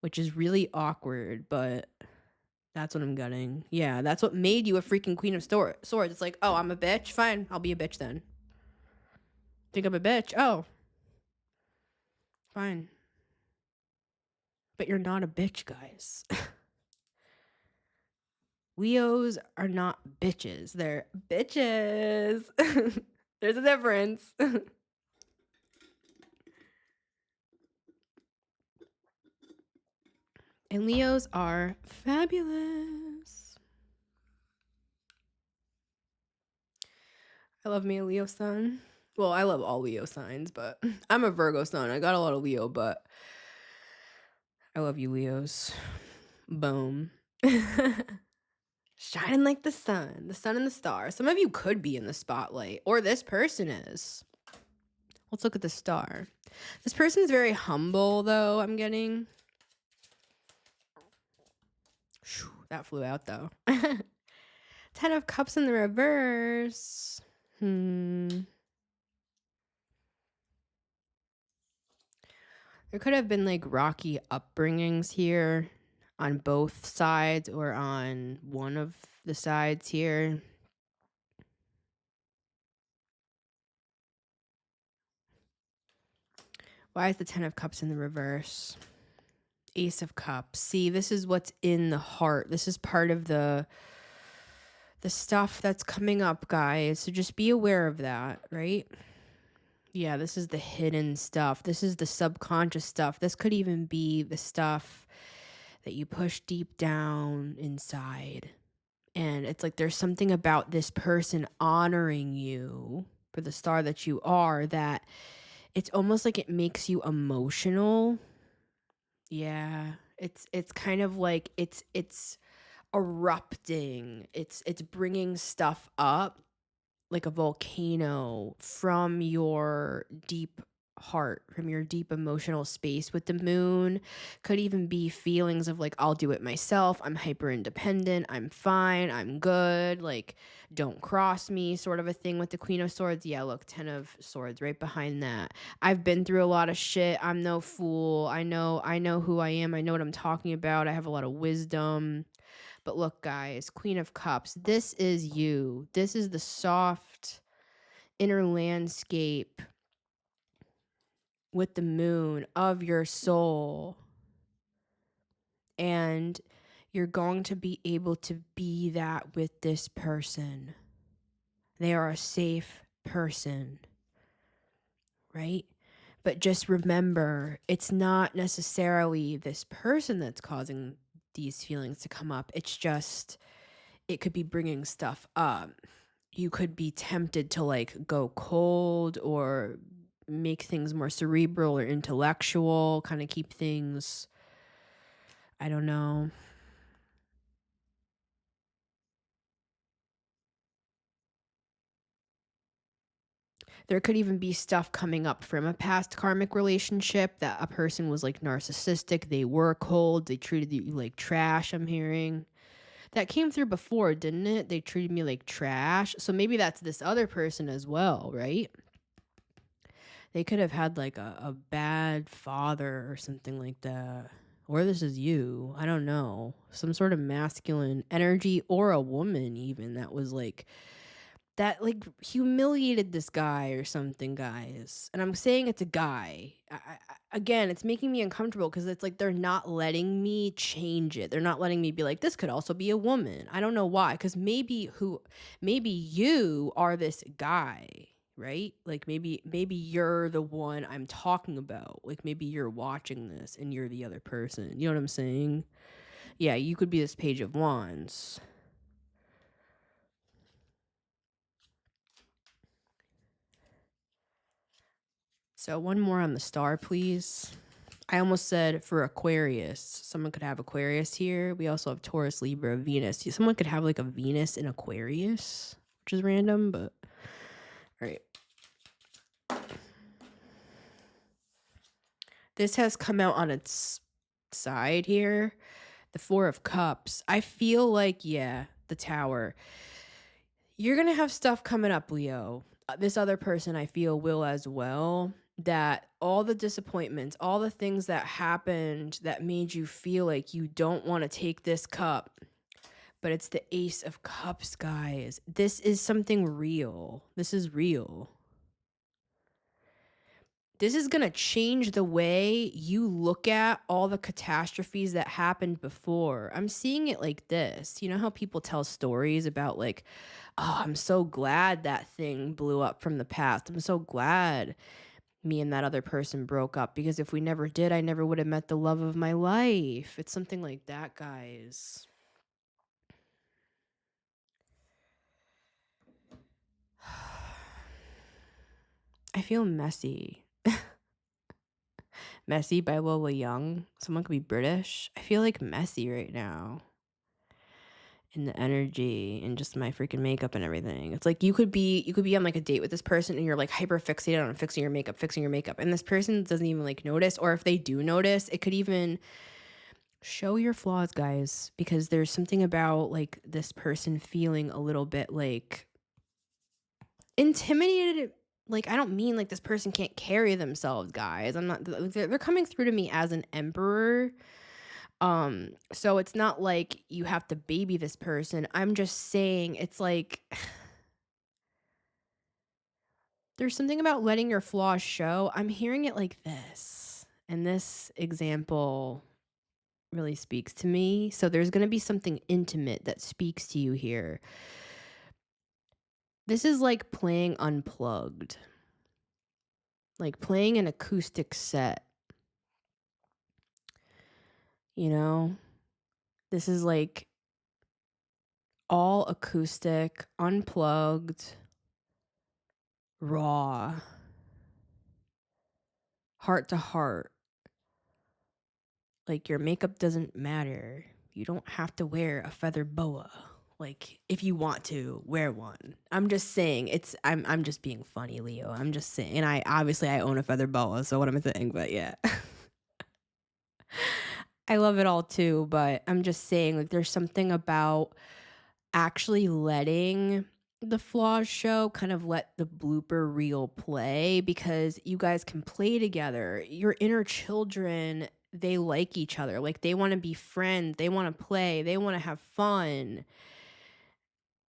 Which is really awkward, but that's what I'm getting. Yeah, that's what made you a freaking Queen of Swords. It's like, oh, I'm a bitch? Fine, I'll be a bitch then. Think I'm a bitch? Oh. Fine. But you're not a bitch, guys. Leos are not bitches. They're bitches. There's a difference. And Leos are fabulous. I love me a Leo sun. Well, I love all Leo signs, but I'm a Virgo sign. I got a lot of Leo, but I love you, Leos. Boom. Shining like the sun and the stars. Some of you could be in the spotlight, or this person is. Let's look at the star. This person's very humble, though, I'm getting. That flew out, though. 10 of Cups in the reverse. There could have been like rocky upbringings here on both sides or on one of the sides here. Why is the 10 of Cups in the reverse? Ace of Cups. See, this is what's in the heart. This is part of the stuff that's coming up, guys. So just be aware of that, right? Yeah, this is the hidden stuff. This is the subconscious stuff. This could even be the stuff that you push deep down inside. And it's like there's something about this person honoring you for the star that you are that it's almost like it makes you emotional. Yeah. It's kind of like it's erupting. It's bringing stuff up like a volcano from your deep heart, from your deep emotional space with the moon. Could even be feelings of like, I'll do it myself. I'm hyper independent. I'm fine. I'm good. Like, don't cross me, sort of a thing with the Queen of Swords. Yeah, look, 10 of Swords right behind that. I've been through a lot of shit. I'm no fool. I know who I am. I know what I'm talking about. I have a lot of wisdom. But look, guys, Queen of Cups, this is you. This is the soft inner landscape with the moon of your soul. And you're going to be able to be that with this person. They are a safe person, right? But just remember, it's not necessarily this person that's causing these feelings to come up. It's just, it could be bringing stuff up. You could be tempted to like go cold or make things more cerebral or intellectual, kind of keep things, I don't know. There could even be stuff coming up from a past karmic relationship that a person was like narcissistic, they were cold, they treated you like trash, I'm hearing. That came through before, didn't it? They treated me like trash. So maybe that's this other person as well, right? They could have had like a bad father or something like that. Or this is you. I don't know. Some sort of masculine energy or a woman even that was like that like humiliated this guy or something, guys. And I'm saying it's a guy. Again, it's making me uncomfortable because it's like they're not letting me change it. They're not letting me be like, this could also be a woman. I don't know why. Because maybe you are this guy, right? Like maybe you're the one I'm talking about. Like maybe you're watching this and you're the other person. You know what I'm saying? Yeah, you could be this Page of Wands. So one more on the star, please. I almost said for Aquarius. Someone could have Aquarius here. We also have Taurus, Libra, Venus. Someone could have like a Venus in Aquarius, which is random, but all right. This has come out on its side here. The Four of Cups. I feel like, yeah, the Tower. You're going to have stuff coming up, Leo. This other person I feel will as well. That all the disappointments, all the things that happened that made you feel like you don't want to take this cup, but it's the Ace of Cups, guys. This is something real. This is real. This is going to change the way you look at all the catastrophes that happened before. I'm seeing it like this. You know how people tell stories about like, oh, I'm so glad that thing blew up from the past. I'm so glad me and that other person broke up because if we never did, I never would have met the love of my life. It's something like that, guys. I feel messy. Messy by Lola Young. Someone could be British. I feel like messy right now in the energy and just my freaking makeup and everything. It's like you could be on like a date with this person and you're like hyper fixated on fixing your makeup, and this person doesn't even like notice, or if they do notice, it could even show your flaws, guys, because there's something about like this person feeling a little bit like intimidated. Like, I don't mean like this person can't carry themselves, guys. I'm not, they're coming through to me as an emperor. So it's not like you have to baby this person. I'm just saying it's like there's something about letting your flaws show. I'm hearing it like this. And this example really speaks to me. So there's going to be something intimate that speaks to you here. This is like playing unplugged, like playing an acoustic set, you know? This is like all acoustic, unplugged, raw, heart to heart. Like, your makeup doesn't matter. You don't have to wear a feather boa. Like, if you want to, wear one. I'm just saying, I'm just being funny, Leo. I'm just saying, and I own a feather boa, so what am I saying? But yeah. I love it all too, but I'm just saying, like, there's something about actually letting the flaws show, kind of let the blooper reel play, because you guys can play together. Your inner children, they like each other. Like, they want to be friends, they want to play, they want to have fun.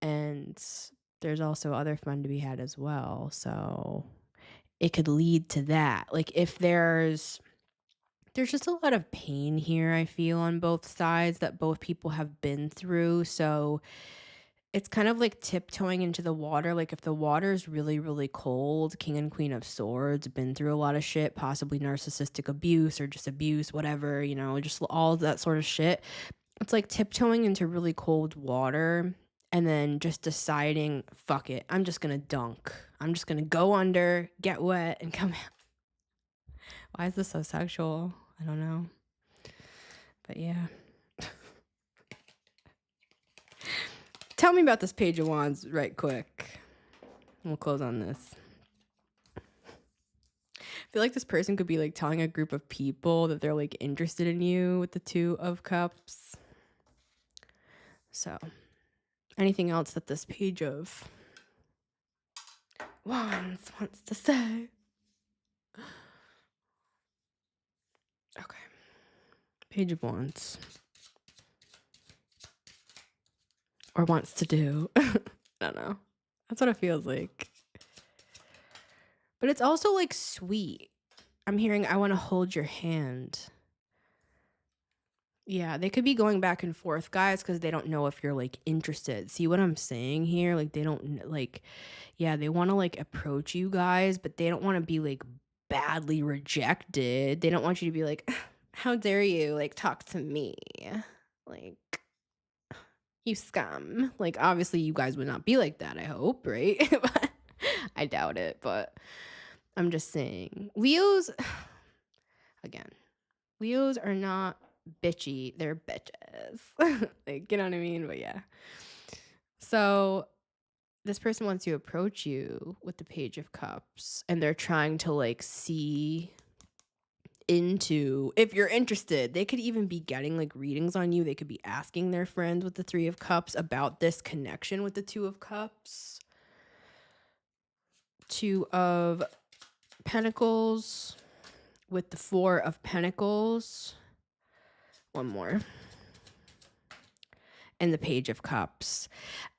And there's also other fun to be had as well. So it could lead to that. Like, if there's just a lot of pain here, I feel, on both sides that both people have been through. So it's kind of like tiptoeing into the water. Like, if the water is really, really cold, King and Queen of Swords, been through a lot of shit, possibly narcissistic abuse or just abuse, whatever, just all that sort of shit. It's like tiptoeing into really cold water and then just deciding, fuck it, I'm just gonna dunk. I'm just gonna go under, get wet, and come out. Why is this so sexual? I don't know. But yeah. Tell me about this Page of Wands right quick. We'll close on this. I feel like this person could be like telling a group of people that they're like interested in you with the Two of Cups. So, anything else that this Page of Wands wants to say? Okay. Page of Wands. Or wants to do. I don't know. That's what it feels like. But it's also like sweet. I'm hearing, I want to hold your hand. Yeah, they could be going back and forth, guys, because they don't know if you're like interested. See what I'm saying here? Like, they don't like, yeah, they want to like approach you guys, but they don't want to be like badly rejected. They don't want you to be like, how dare you like talk to me? Like, you scum. Like, obviously, you guys would not be like that, I hope, right? But I doubt it, but I'm just saying. Leos, again, Leos are not bitchy, they're bitches. Like, you know what I mean? But yeah. So this person wants to approach you with the Page of Cups, and they're trying to like see into if you're interested. They could even be getting like readings on you. They could be asking their friends with the Three of Cups about this connection with the Two of Cups. Two of Pentacles with the Four of Pentacles. One more. And the Page of Cups.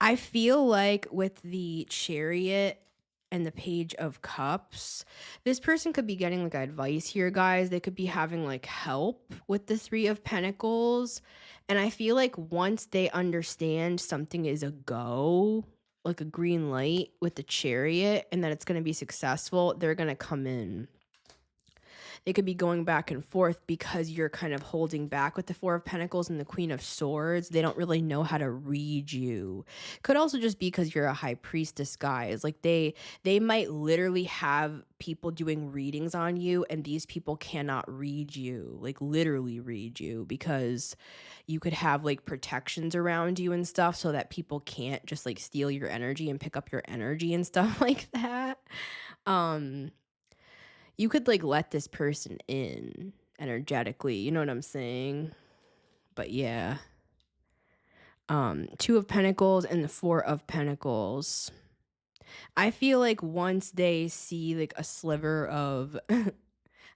I feel like with the Chariot and the Page of Cups, this person could be getting like advice here, guys. They could be having like help with the Three of Pentacles. And I feel like once they understand something is a go, like a green light with the Chariot, and that it's going to be successful, they're going to come in. They could be going back and forth because you're kind of holding back with the Four of Pentacles and the Queen of Swords. They don't really know how to read you. Could also just be because you're a high priestess, guys. Like they might literally have people doing readings on you, and these people cannot read you, like literally read you, because you could have like protections around you and stuff so that people can't just like steal your energy and pick up your energy and stuff like that. Um you could like let this person in energetically, you know what I'm saying? But yeah. Two of Pentacles and the Four of Pentacles. I feel like once they see like a sliver of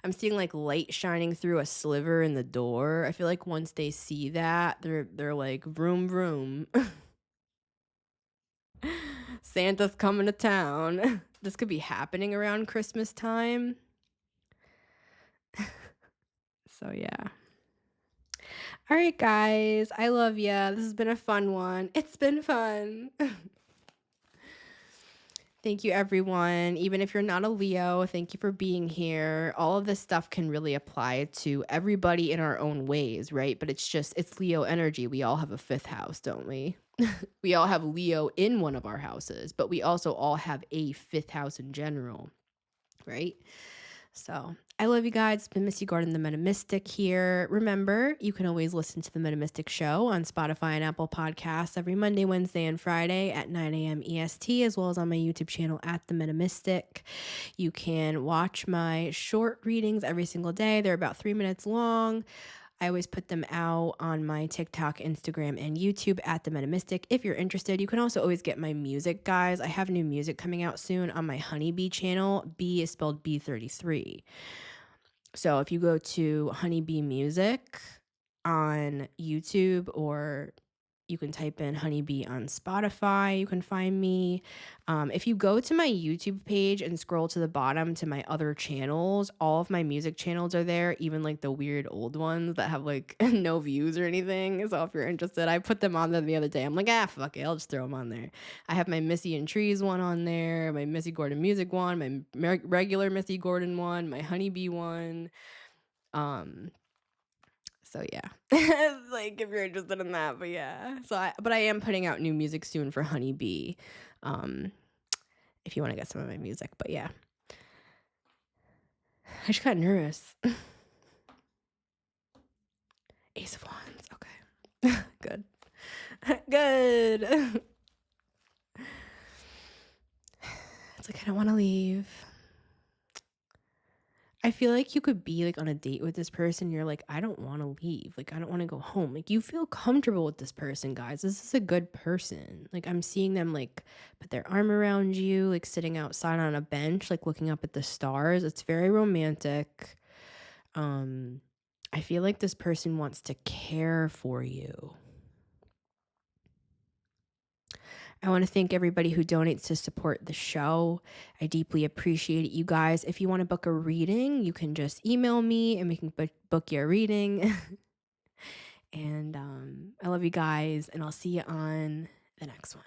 I'm seeing like light shining through a sliver in the door. I feel like once they see that, they're like vroom vroom. Santa's coming to town. This could be happening around Christmas time. So yeah. All right, guys. I love ya. This has been a fun one. It's been fun. Thank you, everyone. Even if you're not a Leo, thank you for being here. All of this stuff can really apply to everybody in our own ways, right? But it's Leo energy. We all have a fifth house, don't we? We all have Leo in one of our houses, but we also all have a fifth house in general, right? So I love you guys. It's been Missy Gordon, the Metamystic here. Remember, you can always listen to the Metamystic Show on Spotify and Apple Podcasts every Monday, Wednesday, and Friday at 9 a.m. EST, as well as on my YouTube channel at the Metamystic. You can watch my short readings every single day. They're about 3 minutes long. I always put them out on my TikTok, Instagram, and YouTube at The Metamystic. If you're interested, you can also always get my music, guys. I have new music coming out soon on my Honeybee channel. B is spelled B33. So if you go to Honeybee Music on YouTube, or you can type in Honeybee on Spotify, you can find me. If you go to my YouTube page and scroll to the bottom to my other channels, all of my music channels are there, even like the weird old ones that have like no views or anything. So if you're interested, I put them on there the other day. I'm like, fuck it, I'll just throw them on there. I have my Missy and Trees one on there, my Missy Gordon music one, my regular Missy Gordon one, my Honeybee one. So yeah, like if you're interested in that, but yeah. But I am putting out new music soon for Honeybee. If you want to get some of my music, but yeah. I just got nervous. Ace of Wands. Okay. Good. Good. It's like I don't want to leave. I feel like you could be like on a date with this person. You're like, I don't want to leave. Like, I don't want to go home. Like, you feel comfortable with this person, guys. This is a good person. Like, I'm seeing them like put their arm around you, like sitting outside on a bench, like looking up at the stars. It's very romantic. I feel like this person wants to care for you. I want to thank everybody who donates to support the show. I deeply appreciate it, you guys. If you want to book a reading, you can just email me and we can book your reading. And I love you guys, and I'll see you on the next one.